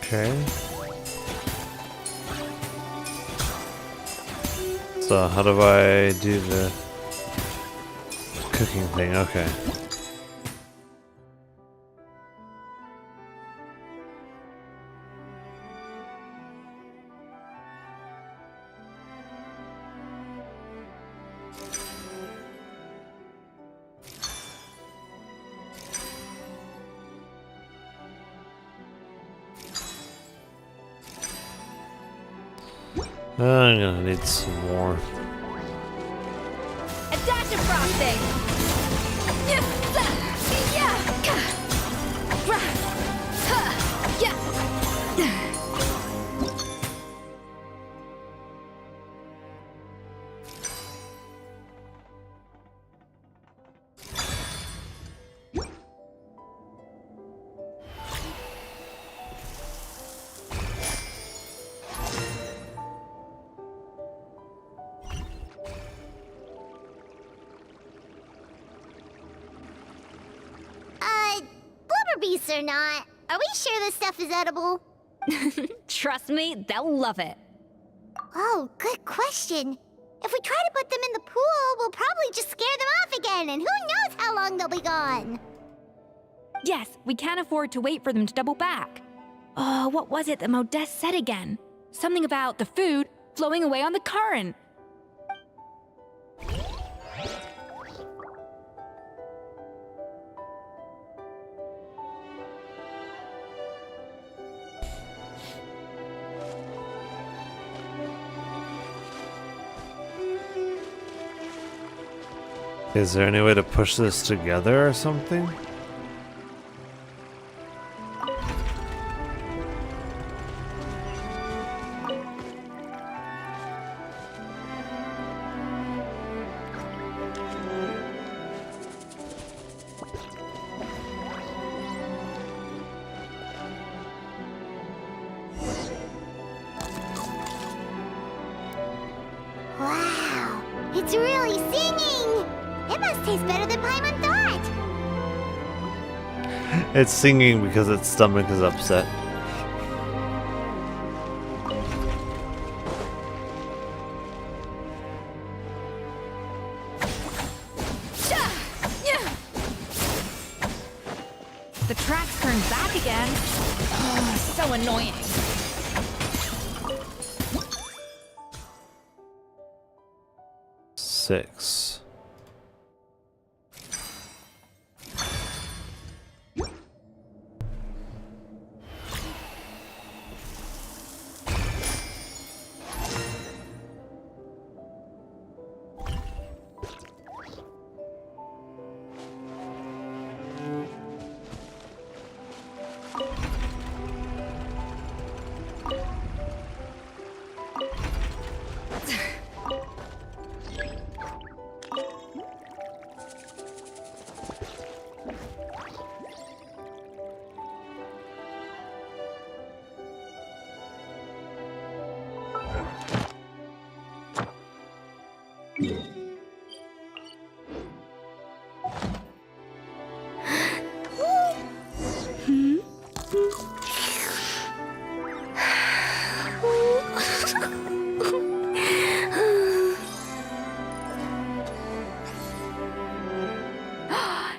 Speaker 1: Okay. So how do I do the cooking thing? Okay. I'm gonna need some more.
Speaker 9: A dash of frosting!
Speaker 6: Blubber beasts or not, are we sure this stuff is edible?
Speaker 5: Trust me, they'll love it.
Speaker 6: Oh, good question. If we try to put them in the pool, we'll probably just scare them off again, and who knows how long they'll be gone.
Speaker 5: Yes, we can't afford to wait for them to double back. Oh, what was it that Modeste said again? Something about the food flowing away on the current.
Speaker 1: Is there any way to push this together or something?
Speaker 6: Wow, it's really singing! It must taste better than Paimon thought!
Speaker 1: It's singing because its stomach is upset.
Speaker 9: The tracks turned back again. Oh, so annoying.
Speaker 1: Six.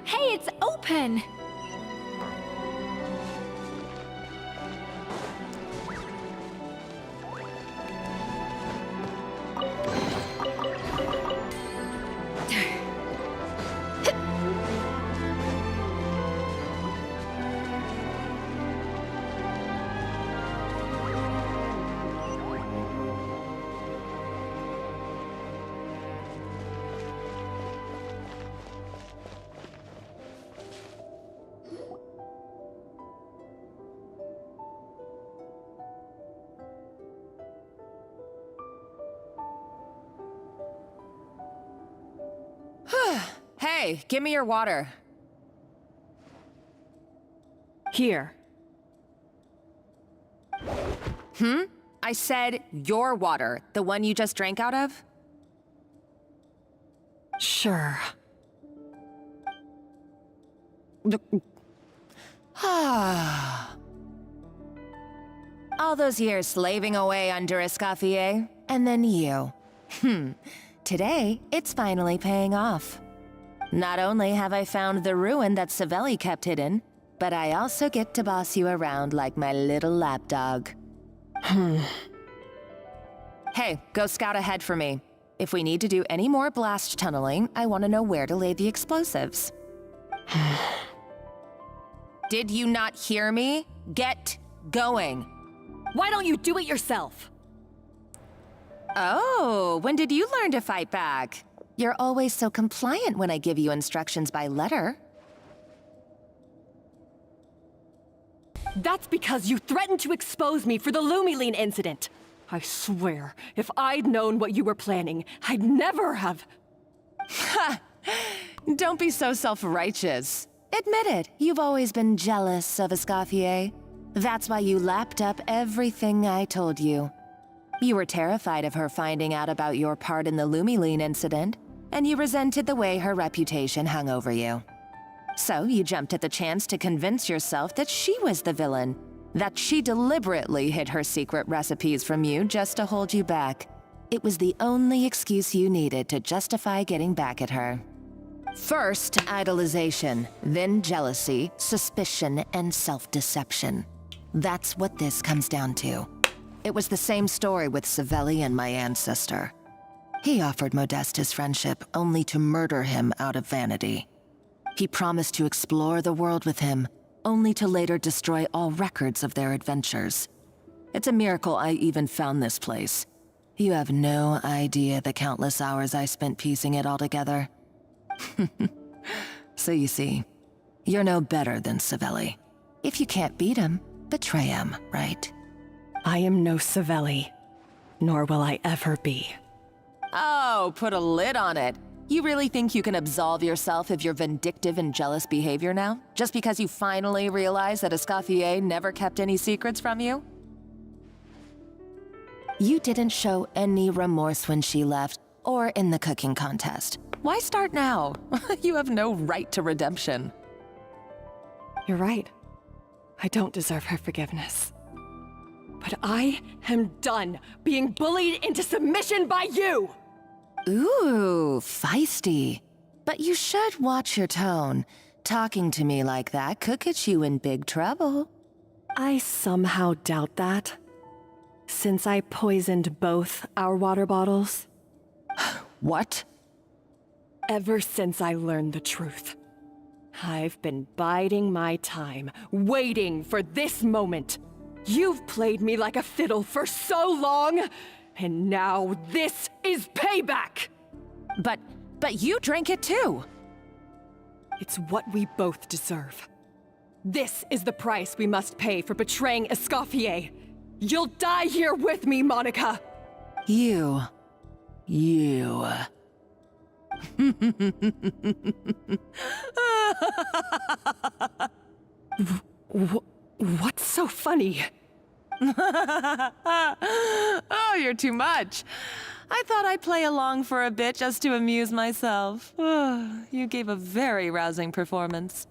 Speaker 9: Hey, it's open!
Speaker 21: Hey, give me your water.
Speaker 17: Here.
Speaker 21: I said your water, the one you just drank out of?
Speaker 17: Sure.
Speaker 21: All those years slaving away under Escoffier, and then you. Today, it's finally paying off. Not only have I found the ruin that Savelli kept hidden, but I also get to boss you around like my little lapdog. Hey, go scout ahead for me. If we need to do any more blast tunneling, I want to know where to lay the explosives. Did you not hear me? Get going.
Speaker 13: Why don't you do it yourself?
Speaker 21: Oh, when did you learn to fight back? You're always so compliant when I give you instructions by letter.
Speaker 13: That's because you threatened to expose me for the Lumiline incident. I swear, if I'd known what you were planning, I'd never have...
Speaker 21: Ha! Don't be so self-righteous. Admit it, you've always been jealous of Escoffier. That's why you lapped up everything I told you. You were terrified of her finding out about your part in the Lumiline incident, and you resented the way her reputation hung over you. So you jumped at the chance to convince yourself that she was the villain, that she deliberately hid her secret recipes from you just to hold you back. It was the only excuse you needed to justify getting back at her. First, idolization, then jealousy, suspicion, and self-deception. That's what this comes down to. It was the same story with Savelli and my ancestor. He offered Modeste his friendship only to murder him out of vanity. He promised to explore the world with him, only to later destroy all records of their adventures. It's a miracle I even found this place. You have no idea the countless hours I spent piecing it all together. So you see, you're no better than Savelli. If you can't beat him, betray him, right?
Speaker 13: I am no Savelli, nor will I ever be.
Speaker 21: Oh, put a lid on it. You really think you can absolve yourself of your vindictive and jealous behavior now? Just because you finally realize that Escoffier never kept any secrets from you? You didn't show any remorse when she left, or in the cooking contest. Why start now? You have no right to redemption.
Speaker 13: You're right. I don't deserve her forgiveness. But I am done being bullied into submission by you!
Speaker 21: Ooh, feisty. But you should watch your tone. Talking to me like that could get you in big trouble.
Speaker 13: I somehow doubt that. Since I poisoned both our water bottles.
Speaker 21: What?
Speaker 13: Ever since I learned the truth, I've been biding my time, waiting for this moment. You've played me like a fiddle for so long, and now this is payback!
Speaker 21: But you drank it too!
Speaker 13: It's what we both deserve. This is the price we must pay for betraying Escoffier. You'll die here with me, Monica!
Speaker 21: You.
Speaker 13: What's so funny?
Speaker 21: Oh, you're too much. I thought I'd play along for a bit just to amuse myself. You gave a very rousing performance.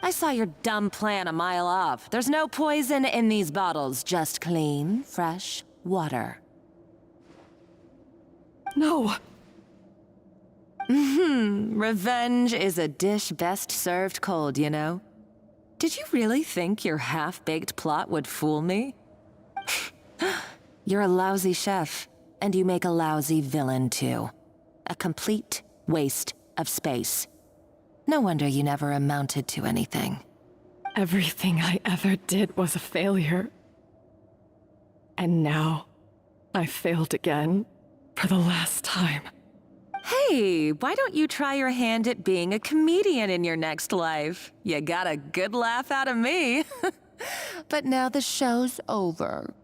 Speaker 21: I saw your dumb plan a mile off. There's no poison in these bottles, just clean, fresh water.
Speaker 13: No.
Speaker 21: Revenge is a dish best served cold, you know? Did you really think your half-baked plot would fool me? You're a lousy chef, and you make a lousy villain, too. A complete waste of space. No wonder you never amounted to anything.
Speaker 13: Everything I ever did was a failure. And now, I failed again, for the last time.
Speaker 21: Hey, why don't you try your hand at being a comedian in your next life? You got a good laugh out of me. But now the show's over.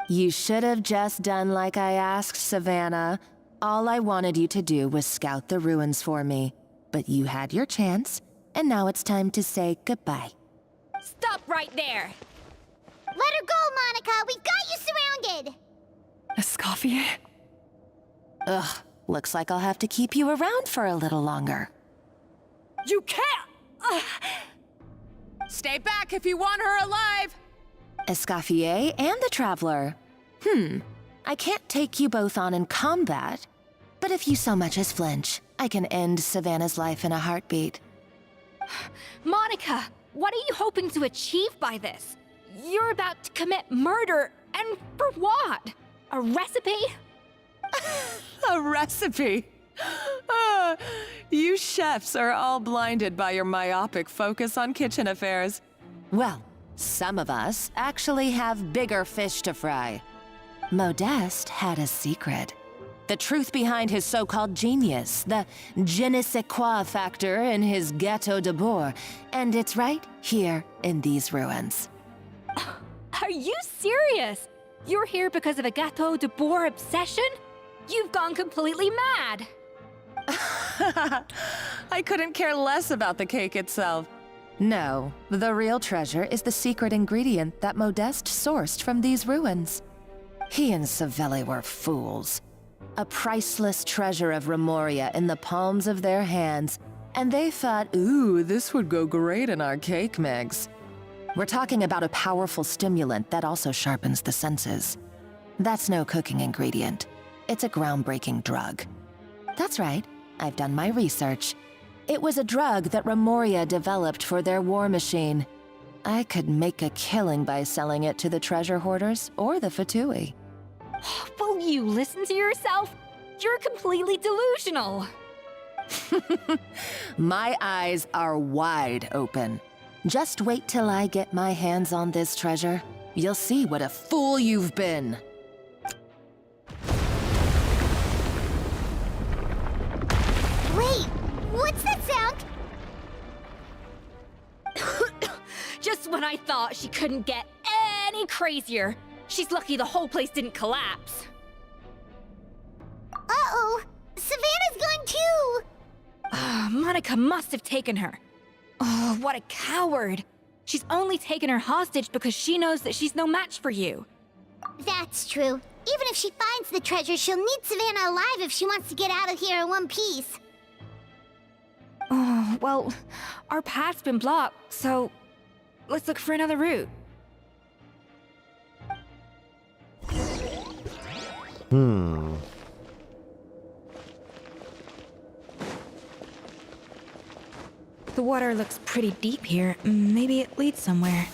Speaker 21: You should have just done like I asked, Savannah. All I wanted you to do was scout the ruins for me. But you had your chance, and now it's time to say goodbye.
Speaker 9: Stop right there!
Speaker 6: Let her go, Monica! We've got you surrounded!
Speaker 13: Escoffier?
Speaker 21: Ugh, looks like I'll have to keep you around for a little longer.
Speaker 13: You can't!
Speaker 21: Stay back if you want her alive! Escoffier and the Traveler. I can't take you both on in combat, but if you so much as flinch, I can end Savannah's life in a heartbeat.
Speaker 9: Monica, what are you hoping to achieve by this? You're about to commit murder, and for what? A recipe?
Speaker 21: A recipe? You chefs are all blinded by your myopic focus on kitchen affairs. Well, some of us actually have bigger fish to fry. Modeste had a secret. The truth behind his so-called genius, the je ne sais quoi factor in his Gâteau de Bourg, and it's right here in these ruins.
Speaker 9: Are you serious? You're here because of a Gâteau de Bourg obsession? You've gone completely mad!
Speaker 21: I couldn't care less about the cake itself. No, the real treasure is the secret ingredient that Modeste sourced from these ruins. He and Savelli were fools. A priceless treasure of Remoria in the palms of their hands, and they thought, ooh, this would go great in our cake mix. We're talking about a powerful stimulant that also sharpens the senses. That's no cooking ingredient. It's a groundbreaking drug. That's right, I've done my research. It was a drug that Remoria developed for their war machine. I could make a killing by selling it to the treasure hoarders or the Fatui.
Speaker 9: Will you listen to yourself? You're completely delusional.
Speaker 21: My eyes are wide open. Just wait till I get my hands on this treasure. You'll see what a fool you've been.
Speaker 9: Just when I thought she couldn't get any crazier. She's lucky the whole place didn't collapse.
Speaker 6: Uh-oh! Savannah's gone too!
Speaker 9: Monica must have taken her. Oh, what a coward. She's only taken her hostage because she knows that she's no match for you.
Speaker 6: That's true. Even if she finds the treasure, she'll need Savannah alive if she wants to get out of here in one piece.
Speaker 9: Oh, well, our path's been blocked, so let's look for another route. The water looks pretty deep here. Maybe it leads somewhere.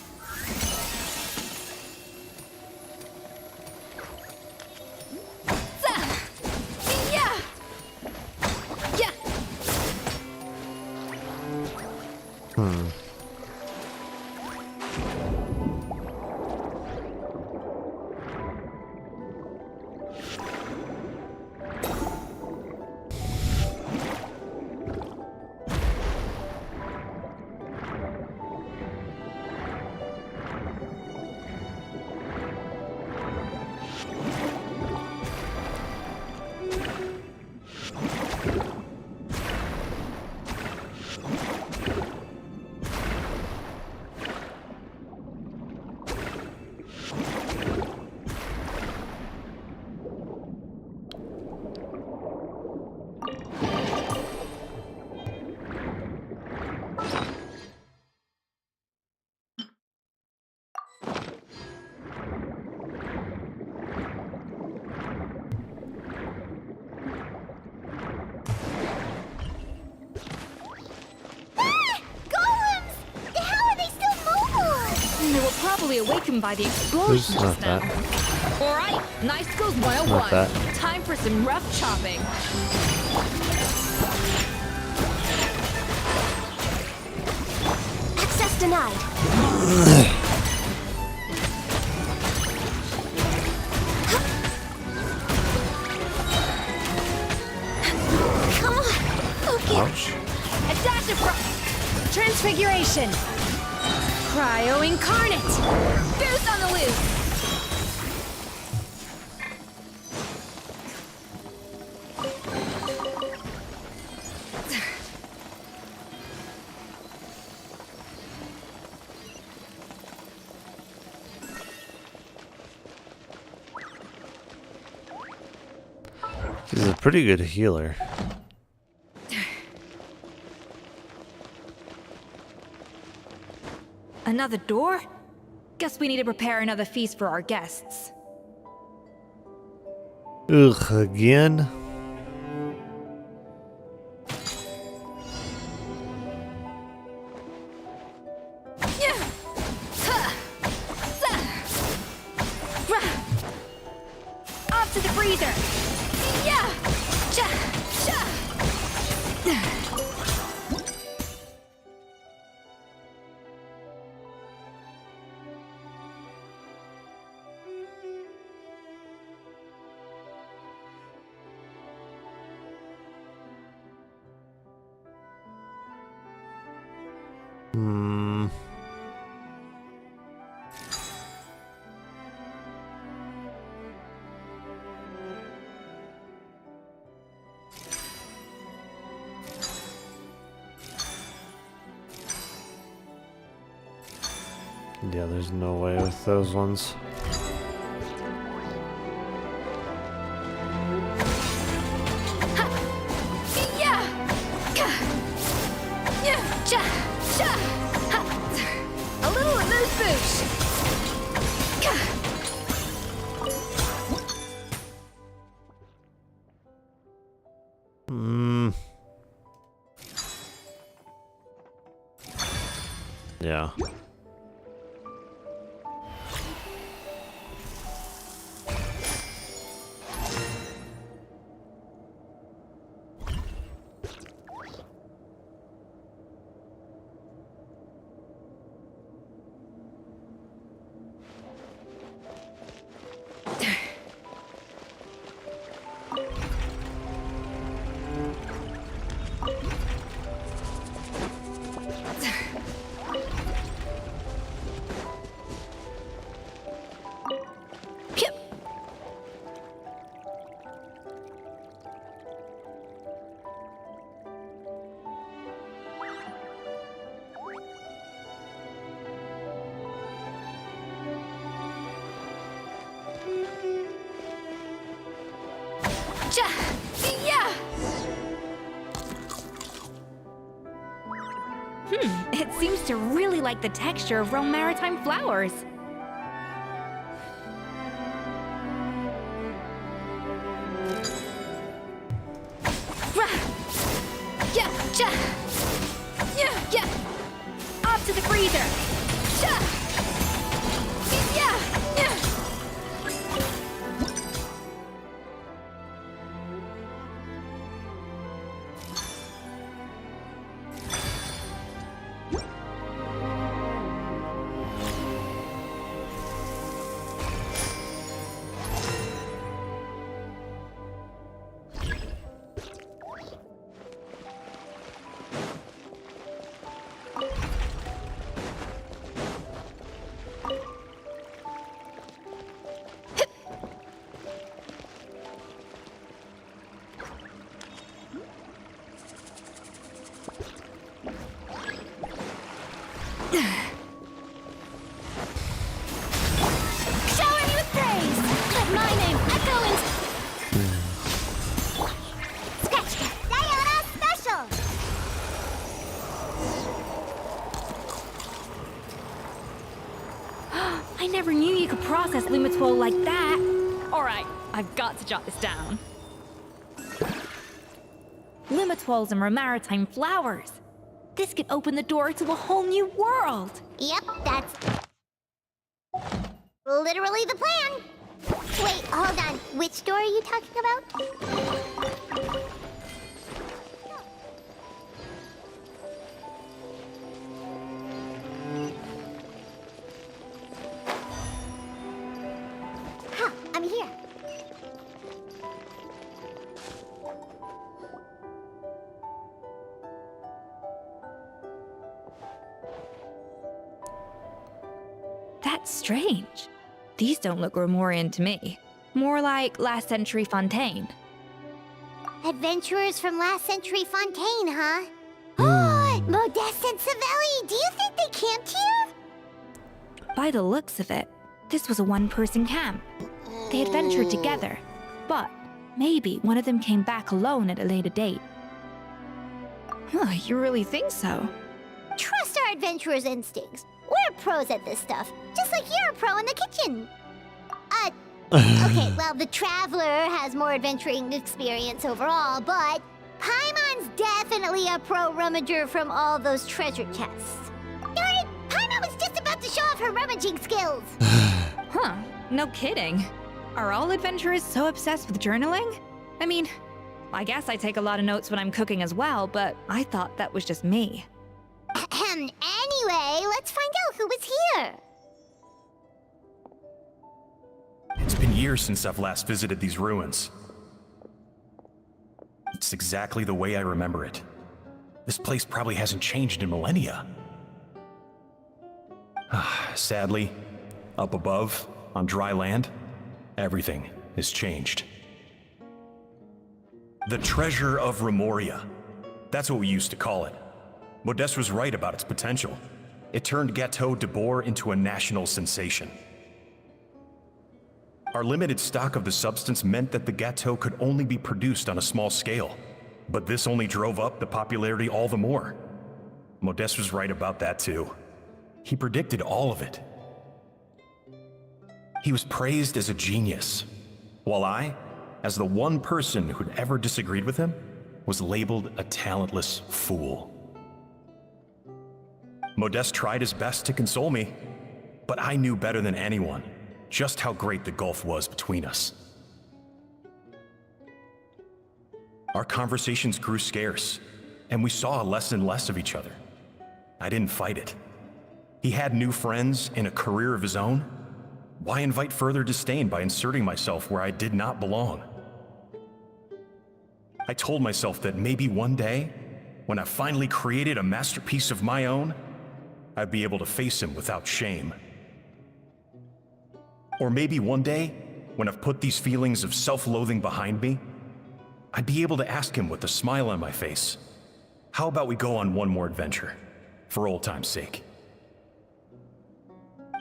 Speaker 9: Probably awakened by the explosion just now. Alright, Night Skills 101. Time for some rough chopping.
Speaker 6: Access denied. Come on, focus.
Speaker 9: A dash of
Speaker 6: transfiguration.
Speaker 9: Cryo Incarnate! Boost on the loose!
Speaker 1: He's a pretty good healer.
Speaker 9: Another door? Guess we need to prepare another feast for our guests.
Speaker 1: Ugh, again?
Speaker 9: Off to the freezer!
Speaker 1: Yeah, there's no way with those ones.
Speaker 9: A little amuse bouche.
Speaker 1: Yeah.
Speaker 9: Yeah! It seems to really like the texture of Rome maritime flowers. Yeah! Up to the freezer! Yeah! Shower me with praise! Let my name echo in...
Speaker 6: Scratch that! Sayonara special!
Speaker 9: I never knew you could process Lumitwol like that. Alright, I've got to jot this down. Lumitwols and maritime flowers. This could open the door to a whole new world.
Speaker 6: Yep, that's literally the plan. Wait, hold on. Which door are you talking about? Huh, I'm here.
Speaker 9: That's strange. These don't look Romorian to me. More like last century Fontaine.
Speaker 6: Adventurers from last century Fontaine, huh? Oh, Modeste and Savelli, do you think they camped here?
Speaker 9: By the looks of it, this was a one-person camp. They adventured together, but maybe one of them came back alone at a later date. Huh, you really think so?
Speaker 6: Trust our adventurers' instincts. We're pros at this stuff, just like you're a pro in the kitchen. Okay, well, the Traveler has more adventuring experience overall, but Paimon's definitely a pro rummager from all those treasure chests. Darn it! Paimon was just about to show off her rummaging skills!
Speaker 9: Huh, no kidding. Are all adventurers so obsessed with journaling? I mean, I guess I take a lot of notes when I'm cooking as well, but I thought that was just me.
Speaker 6: Anyway, let's find out who was here.
Speaker 2: It's been years since I've last visited these ruins. It's exactly the way I remember it. This place probably hasn't changed in millennia. Sadly, up above, on dry land, everything has changed. The treasure of Remoria. That's what we used to call it. Modeste was right about its potential. It turned Gâteau de Bourg into a national sensation. Our limited stock of the substance meant that the gâteau could only be produced on a small scale, but this only drove up the popularity all the more. Modeste was right about that too. He predicted all of it. He was praised as a genius, while I, as the one person who'd ever disagreed with him, was labeled a talentless fool. Modeste tried his best to console me, but I knew better than anyone just how great the gulf was between us. Our conversations grew scarce, and we saw less and less of each other. I didn't fight it. He had new friends and a career of his own. Why invite further disdain by inserting myself where I did not belong? I told myself that maybe one day, when I finally created a masterpiece of my own, I'd be able to face him without shame. Or maybe one day, when I've put these feelings of self-loathing behind me, I'd be able to ask him with a smile on my face, how about we go on one more adventure, for old time's sake?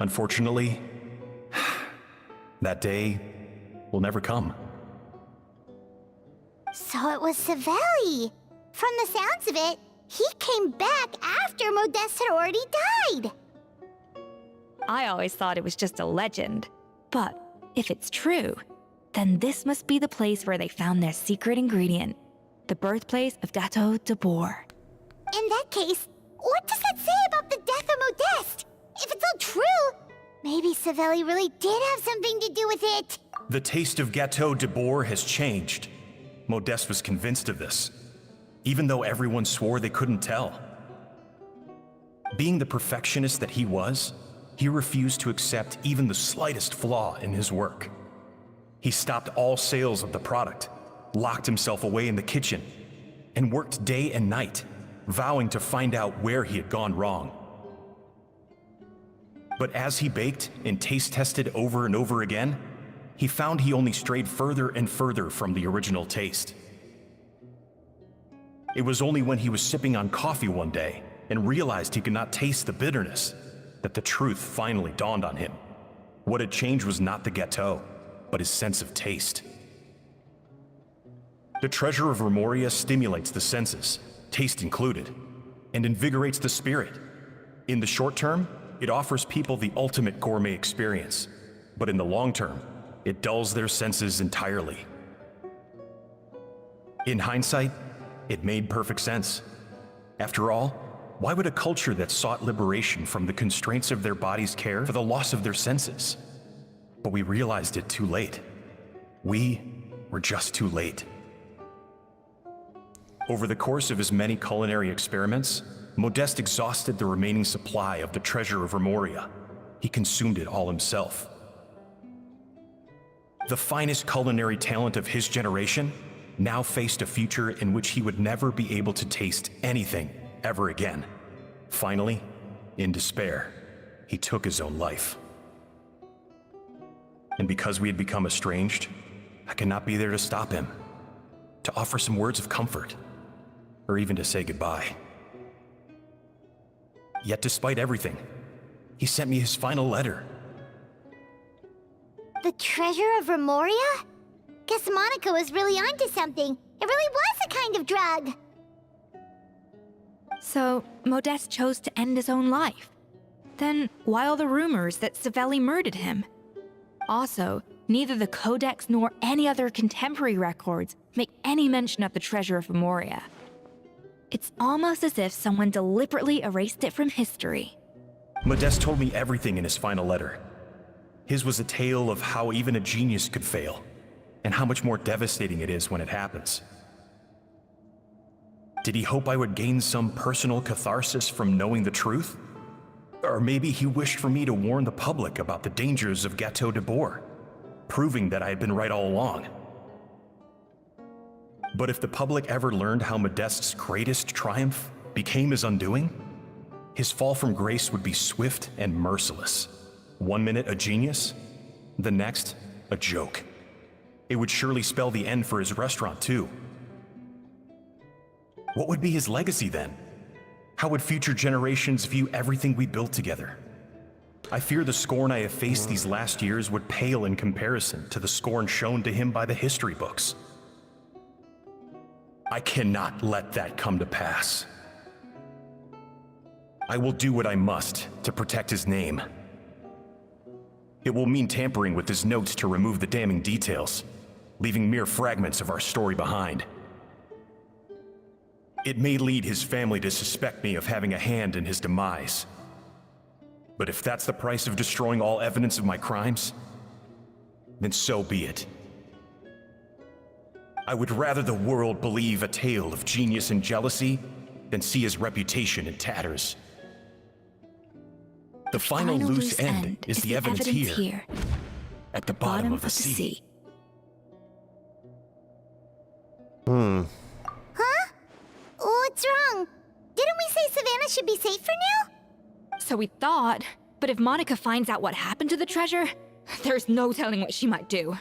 Speaker 2: Unfortunately, that day will never come.
Speaker 6: So it was Savelli. From the sounds of it, he came back after Modeste had already died.
Speaker 9: I always thought it was just a legend. But if it's true, then this must be the place where they found their secret ingredient, the birthplace of Gateau de Bourg.
Speaker 6: In that case, what does that say about the death of Modeste? If it's all true, maybe Savelli really did have something to do with it.
Speaker 2: The taste of Gateau de Bourg has changed. Modeste was convinced of this, even though everyone swore they couldn't tell. Being the perfectionist that he was, he refused to accept even the slightest flaw in his work. He stopped all sales of the product, locked himself away in the kitchen, and worked day and night, vowing to find out where he had gone wrong. But as he baked and taste tested over and over again, he found he only strayed further and further from the original taste. It was only when he was sipping on coffee one day and realized he could not taste the bitterness that the truth finally dawned on him. What had changed was not the gâteau, but his sense of taste. The treasure of Remoria stimulates the senses, taste included, and invigorates the spirit. In the short term, it offers people the ultimate gourmet experience, but in the long term, it dulls their senses entirely. In hindsight, it made perfect sense. After all, why would a culture that sought liberation from the constraints of their bodies care for the loss of their senses? But we realized it too late. We were just too late. Over the course of his many culinary experiments, Modeste exhausted the remaining supply of the treasure of Remoria. He consumed it all himself. The finest culinary talent of his generation now faced a future in which he would never be able to taste anything ever again. Finally, in despair, he took his own life. And because we had become estranged, I could not be there to stop him, to offer some words of comfort, or even to say goodbye. Yet despite everything, he sent me his final letter.
Speaker 6: The treasure of Remoria? Guess Monica was really onto something. It really was a kind of drug.
Speaker 9: So, Modeste chose to end his own life. Then, why all the rumors that Savelli murdered him? Also, neither the Codex nor any other contemporary records make any mention of the treasure of Remoria. It's almost as if someone deliberately erased it from history.
Speaker 2: Modeste told me everything in his final letter. His was a tale of how even a genius could fail, and how much more devastating it is when it happens. Did he hope I would gain some personal catharsis from knowing the truth? Or maybe he wished for me to warn the public about the dangers of Gateau de Bourg, proving that I had been right all along. But if the public ever learned how Modeste's greatest triumph became his undoing, his fall from grace would be swift and merciless. 1 minute a genius, the next a joke. It would surely spell the end for his restaurant too. What would be his legacy then? How would future generations view everything we built together? I fear the scorn I have faced these last years would pale in comparison to the scorn shown to him by the history books. I cannot let that come to pass. I will do what I must to protect his name. It will mean tampering with his notes to remove the damning details, leaving mere fragments of our story behind. It may lead his family to suspect me of having a hand in his demise. But if that's the price of destroying all evidence of my crimes, then so be it. I would rather the world believe a tale of genius and jealousy than see his reputation in tatters. The final loose end is the evidence here, at the bottom of the sea.
Speaker 6: Huh? What's wrong? Didn't we say Savannah should be safe for now?
Speaker 9: So we thought, but if Monica finds out what happened to the treasure, there's no telling what she might do.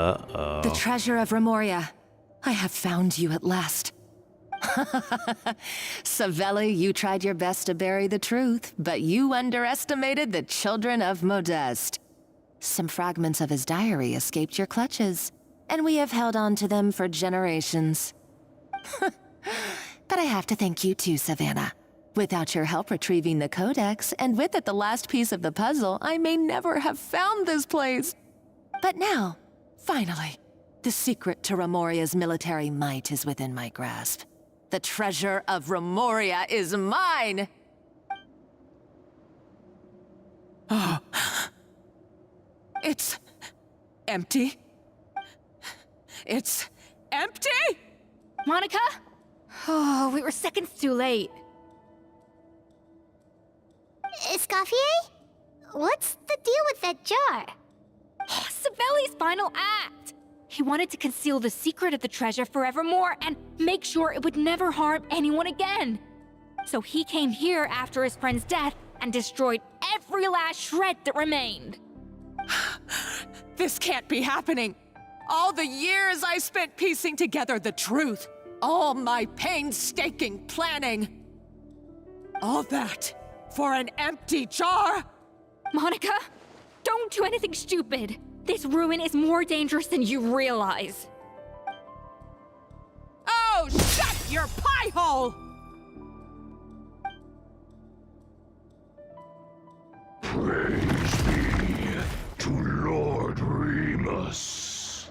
Speaker 1: Uh-oh.
Speaker 21: The treasure of Remoria. I have found you at last. Savelli, you tried your best to bury the truth, but you underestimated the children of Modeste. Some fragments of his diary escaped your clutches, and we have held on to them for generations. But I have to thank you too, Savannah. Without your help retrieving the codex, and with it the last piece of the puzzle, I may never have found this place. But now, finally, the secret to Remoria's military might is within my grasp. The treasure of Remoria is mine! Oh. It's empty. It's empty?
Speaker 9: Monica? Oh, we were seconds too late.
Speaker 6: Escoffier? What's the deal with that jar?
Speaker 9: Oh, Savelli's final act! He wanted to conceal the secret of the treasure forevermore and make sure it would never harm anyone again. So he came here after his friend's death and destroyed every last shred that remained.
Speaker 21: This can't be happening. All the years I spent piecing together the truth. All my painstaking planning. All that for an empty jar?
Speaker 9: Monica, don't do anything stupid. This ruin is more dangerous than you realize.
Speaker 21: Oh, shut your pie hole!
Speaker 4: Praise be to Lord Remus.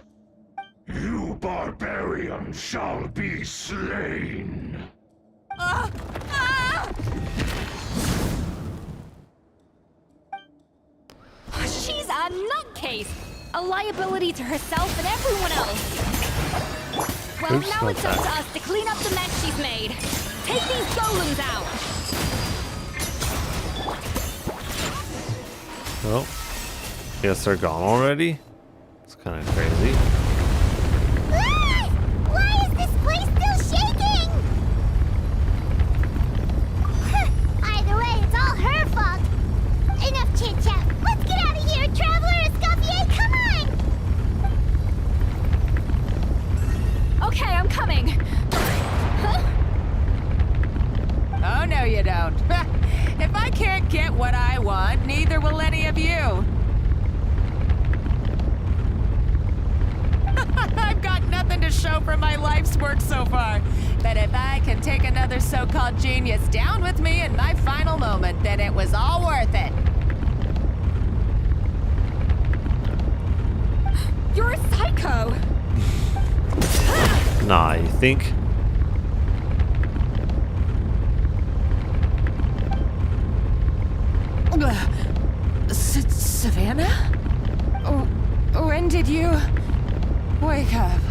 Speaker 4: You barbarian shall be slain.
Speaker 9: She's a nutcase! A liability to herself and everyone else! Well,
Speaker 1: Oops,
Speaker 9: now
Speaker 1: my
Speaker 9: it's up to
Speaker 1: bad.
Speaker 9: us to clean up the mess she's made. Take these golems out!
Speaker 1: Well, guess they're gone already? It's kind of crazy.
Speaker 6: Why is this place still shaking? Either way, it's all her fault. Enough chit-chat. Let's get out of here, Traveler Escoffier, come on!
Speaker 9: Okay, I'm coming.
Speaker 21: Oh, no you don't. If I can't get what I want, neither will any of you. I've got nothing to show for my life's work so far. But if I can take another so-called genius down with me in my final moment, then it was all worth it.
Speaker 9: You're a psycho!
Speaker 1: Nah, you think?
Speaker 21: Savannah? When did you wake up?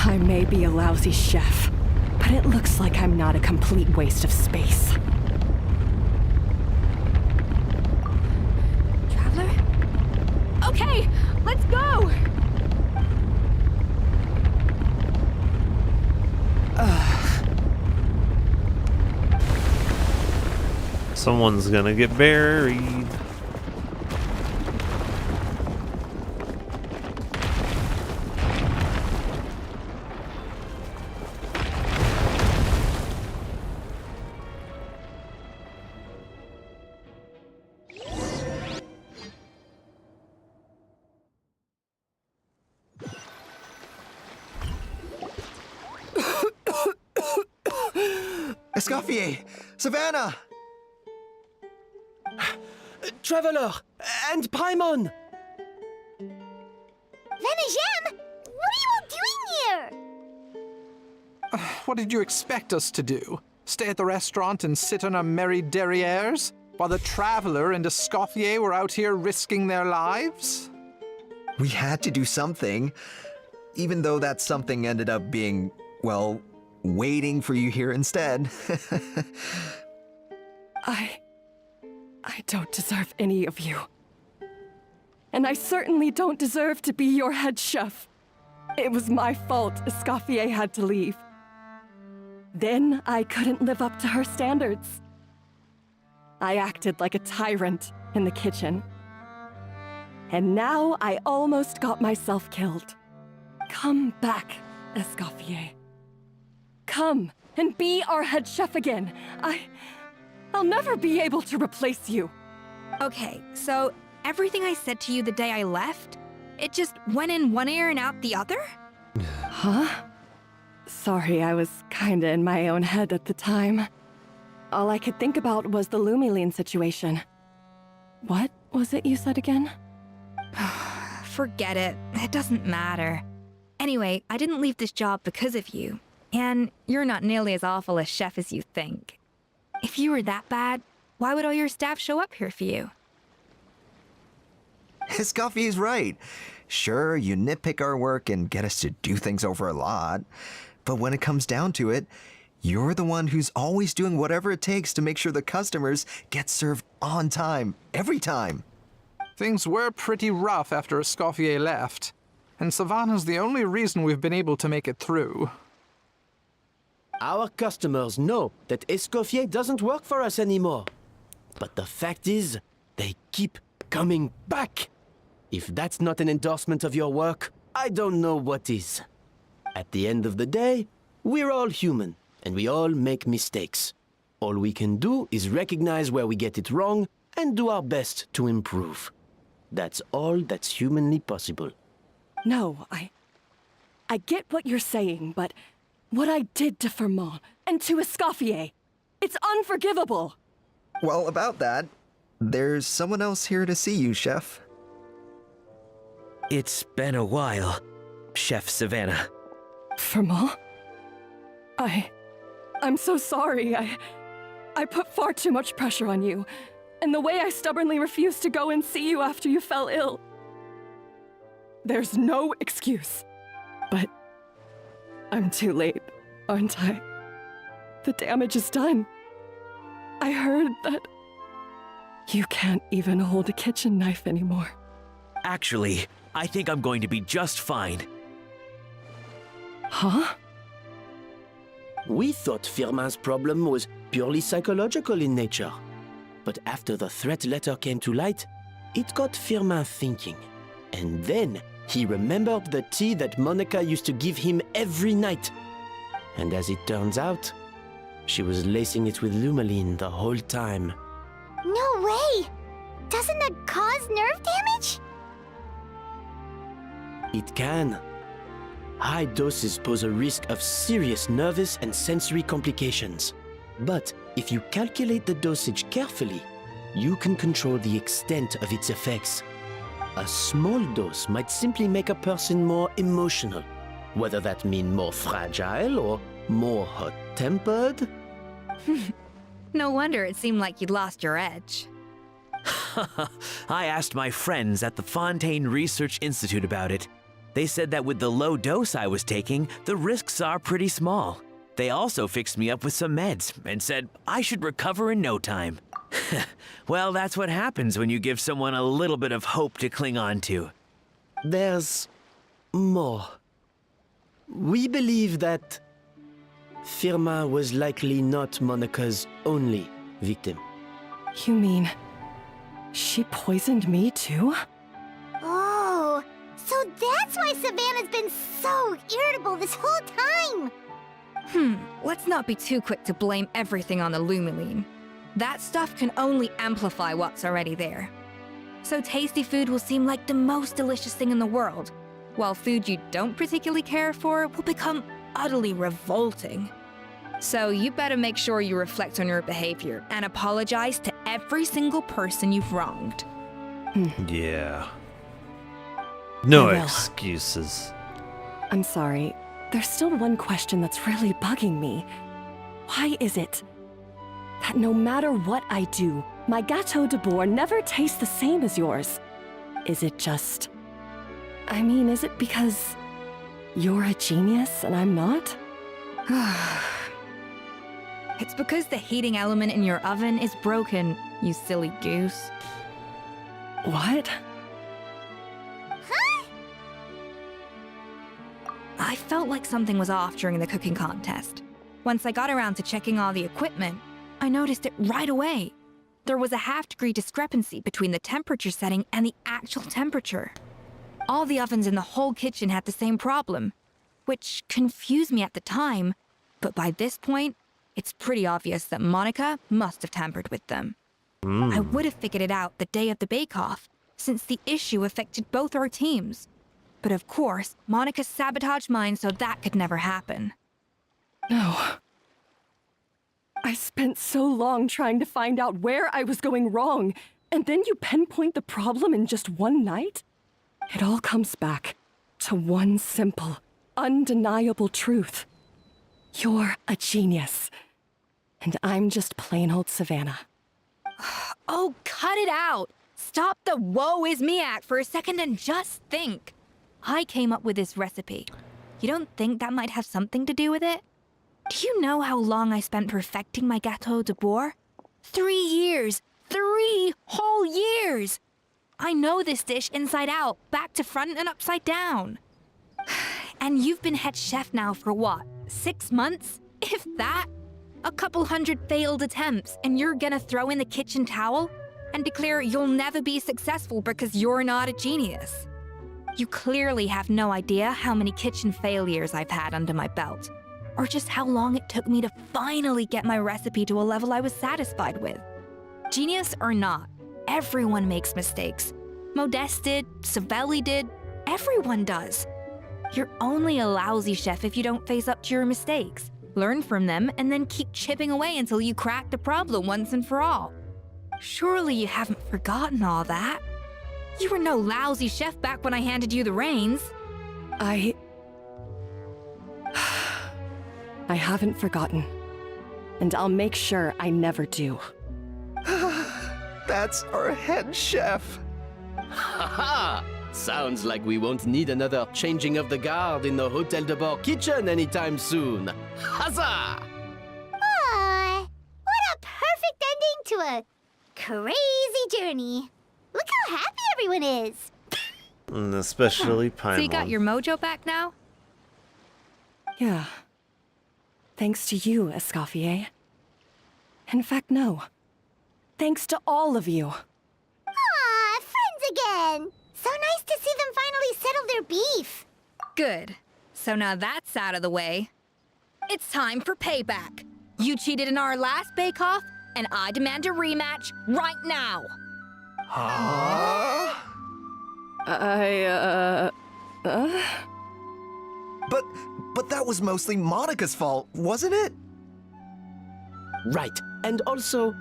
Speaker 17: I may be a lousy chef, but it looks like I'm not a complete waste of space.
Speaker 9: Traveler? Okay, let's go!
Speaker 1: Someone's gonna get buried.
Speaker 14: Escoffier! Savannah!
Speaker 8: Traveler! And Paimon!
Speaker 6: Venegem! What are you all doing here?
Speaker 12: What did you expect us to do? Stay at the restaurant and sit on our merry derrieres? While the Traveler and Escoffier were out here risking their lives?
Speaker 14: We had to do something, even though that something ended up being, well, waiting for you here instead.
Speaker 17: I don't deserve any of you. And I certainly don't deserve to be your head chef. It was my fault Escoffier had to leave. Then I couldn't live up to her standards. I acted like a tyrant, in the kitchen. And now I almost got myself killed. Come back, Escoffier. Come and be our head chef again. I'll never be able to replace you.
Speaker 9: Okay, so everything I said to you the day I left, it just went in one ear and out the other?
Speaker 17: Huh? Sorry, I was kinda in my own head at the time. All I could think about was the Lumiline situation. What was it you said again?
Speaker 9: Forget it. It doesn't matter. Anyway, I didn't leave this job because of you. And you're not nearly as awful a chef as you think. If you were that bad, why would all your staff show up here for you?
Speaker 14: Escoffier's right. Sure, you nitpick our work and get us to do things over a lot. But when it comes down to it, you're the one who's always doing whatever it takes to make sure the customers get served on time, every time.
Speaker 12: Things were pretty rough after Escoffier left, and Savannah's the only reason we've been able to make it through.
Speaker 8: Our customers know that Escoffier doesn't work for us anymore. But the fact is, they keep coming back. If that's not an endorsement of your work, I don't know what is. At the end of the day, we're all human, and we all make mistakes. All we can do is recognize where we get it wrong and do our best to improve. That's all that's humanly possible.
Speaker 17: No, I get what you're saying, but what I did to Firmin and to Escoffier, it's unforgivable.
Speaker 14: Well, about that, there's someone else here to see you, Chef.
Speaker 20: It's been a while, Chef Savannah.
Speaker 17: Firmin? I'm so sorry. I put far too much pressure on you. And the way I stubbornly refused to go and see you after you fell ill. There's no excuse. But I'm too late, aren't I? The damage is done. I heard that you can't even hold a kitchen knife anymore.
Speaker 20: Actually, I think I'm going to be just fine.
Speaker 17: Huh?
Speaker 8: We thought Firmin's problem was purely psychological in nature. But after the threat letter came to light, it got Firmin thinking. And then he remembered the tea that Monica used to give him every night. And as it turns out, she was lacing it with Lumiline the whole time.
Speaker 6: No way! Doesn't that cause nerve damage?
Speaker 8: It can. High doses pose a risk of serious nervous and sensory complications. But if you calculate the dosage carefully, you can control the extent of its effects. A small dose might simply make a person more emotional, whether that means more fragile or more hot-tempered.
Speaker 9: No wonder it seemed like you'd lost your edge.
Speaker 20: I asked my friends at the Fontaine Research Institute about it. They said that with the low dose I was taking, the risks are pretty small. They also fixed me up with some meds and said I should recover in no time. Well, that's what happens when you give someone a little bit of hope to cling on to.
Speaker 8: There's more. We believe that Firmin was likely not Monica's only victim.
Speaker 17: You mean she poisoned me too?
Speaker 6: Oh, so that's why Savannah's been so irritable this whole time!
Speaker 9: Let's not be too quick to blame everything on the Lumiline. That stuff can only amplify what's already there. So tasty food will seem like the most delicious thing in the world, while food you don't particularly care for will become utterly revolting. So you better make sure you reflect on your behavior and apologize to every single person you've wronged.
Speaker 1: Yeah. No
Speaker 17: I will.
Speaker 1: excuses.
Speaker 17: I'm sorry. There's still one question that's really bugging me. Why is it that no matter what I do, my Gâteau de Bourg never tastes the same as yours? Is it just... is it because you're a genius and I'm not?
Speaker 9: It's because the heating element in your oven is broken, you silly goose.
Speaker 17: What?
Speaker 9: I felt like something was off during the cooking contest. Once I got around to checking all the equipment, I noticed it right away. there was a half-degree discrepancy between the temperature setting and the actual temperature. All the ovens in the whole kitchen had the same problem, which confused me at the time, but by this point, it's pretty obvious that Monica must have tampered with them. I would have figured it out the day of the bake-off, since the issue affected both our teams. But of course, Monica sabotaged mine so that could never happen.
Speaker 17: No. I spent so long trying to find out where I was going wrong, and then you pinpoint the problem in just one night? It all comes back to one simple, undeniable truth. You're a genius, and I'm just plain old Savannah.
Speaker 9: Oh, cut it out! Stop the woe is me act for a second and just think. I came up with this recipe. You don't think that might have something to do with it? Do you know how long I spent perfecting my gâteau de bois? 3 years! 3 whole years! I know this dish inside out, back to front and upside down. And you've been head chef now for what, 6 months? If that? A couple hundred failed attempts, and you're gonna throw in the kitchen towel and declare you'll never be successful because you're not a genius. You clearly have no idea how many kitchen failures I've had under my belt, or just how long it took me to finally get my recipe to a level I was satisfied with. Genius or not, everyone makes mistakes. Modeste did, Savelli did, everyone does. You're only a lousy chef if you don't face up to your mistakes, learn from them, and then keep chipping away until you crack the problem once and for all. Surely you haven't forgotten all that. You were no lousy chef back when I handed you the reins.
Speaker 17: I haven't forgotten. And I'll make sure I never do.
Speaker 8: That's our head chef. Ha! Sounds like we won't need another changing of the guard in the Hotel de Bord kitchen anytime soon. Huzzah!
Speaker 6: Aw, what a perfect ending to a crazy journey. Look how happy everyone is.
Speaker 1: And especially Paimon.
Speaker 9: So you got your mojo back now?
Speaker 17: Yeah. Thanks to you, Escoffier. In fact, no. Thanks to all of you.
Speaker 6: Aw, friends again. So nice to see them finally settle their beef.
Speaker 9: Good. So now that's out of the way. It's time for payback. You cheated in our last bake-off, and I demand a rematch right now.
Speaker 14: Huh? But that was mostly Monica's fault, wasn't it?
Speaker 8: Right. And also,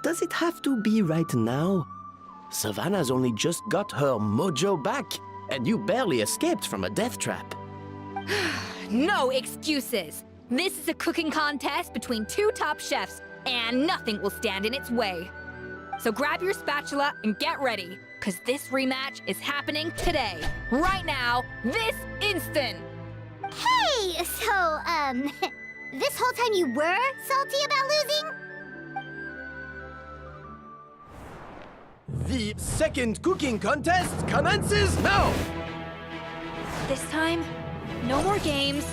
Speaker 8: does it have to be right now? Savannah's only just got her mojo back, and you barely escaped from a death trap.
Speaker 9: No excuses. This is a cooking contest between 2 top chefs, and nothing will stand in its way. So grab your spatula and get ready, because this rematch is happening today, right now, this instant.
Speaker 6: Hey, so, this whole time you were salty about losing?
Speaker 8: The second cooking contest commences now!
Speaker 9: This time, no more games,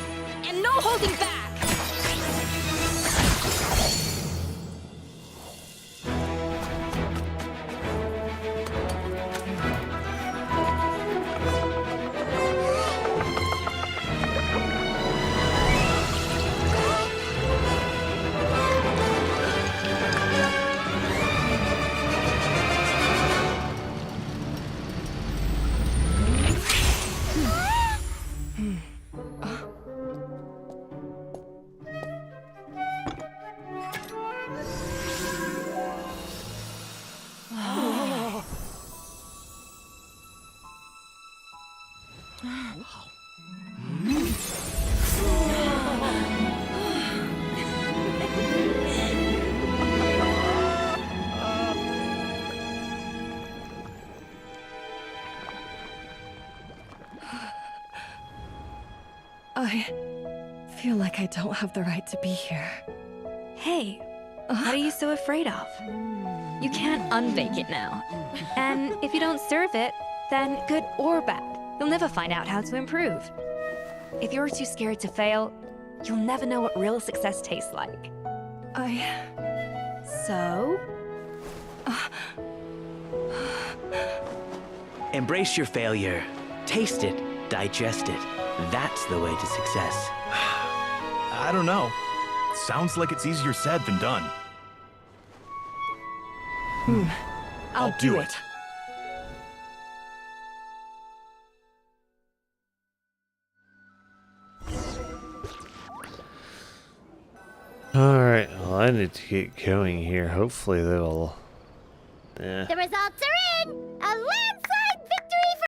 Speaker 9: and no holding back!
Speaker 17: I feel like I don't have the right to be here.
Speaker 9: Hey, what are you so afraid of? You can't unbake it now. And if you don't serve it, then good or bad, you'll never find out how to improve. If you're too scared to fail, you'll never know what real success tastes like.
Speaker 17: I...
Speaker 9: So,
Speaker 20: Embrace your failure. Taste it. Digest it. That's the way to success.
Speaker 2: I don't know. Sounds like it's easier said than done.
Speaker 17: I'll do it.
Speaker 1: Alright, well, I need to get going here. Hopefully they'll...
Speaker 6: The results are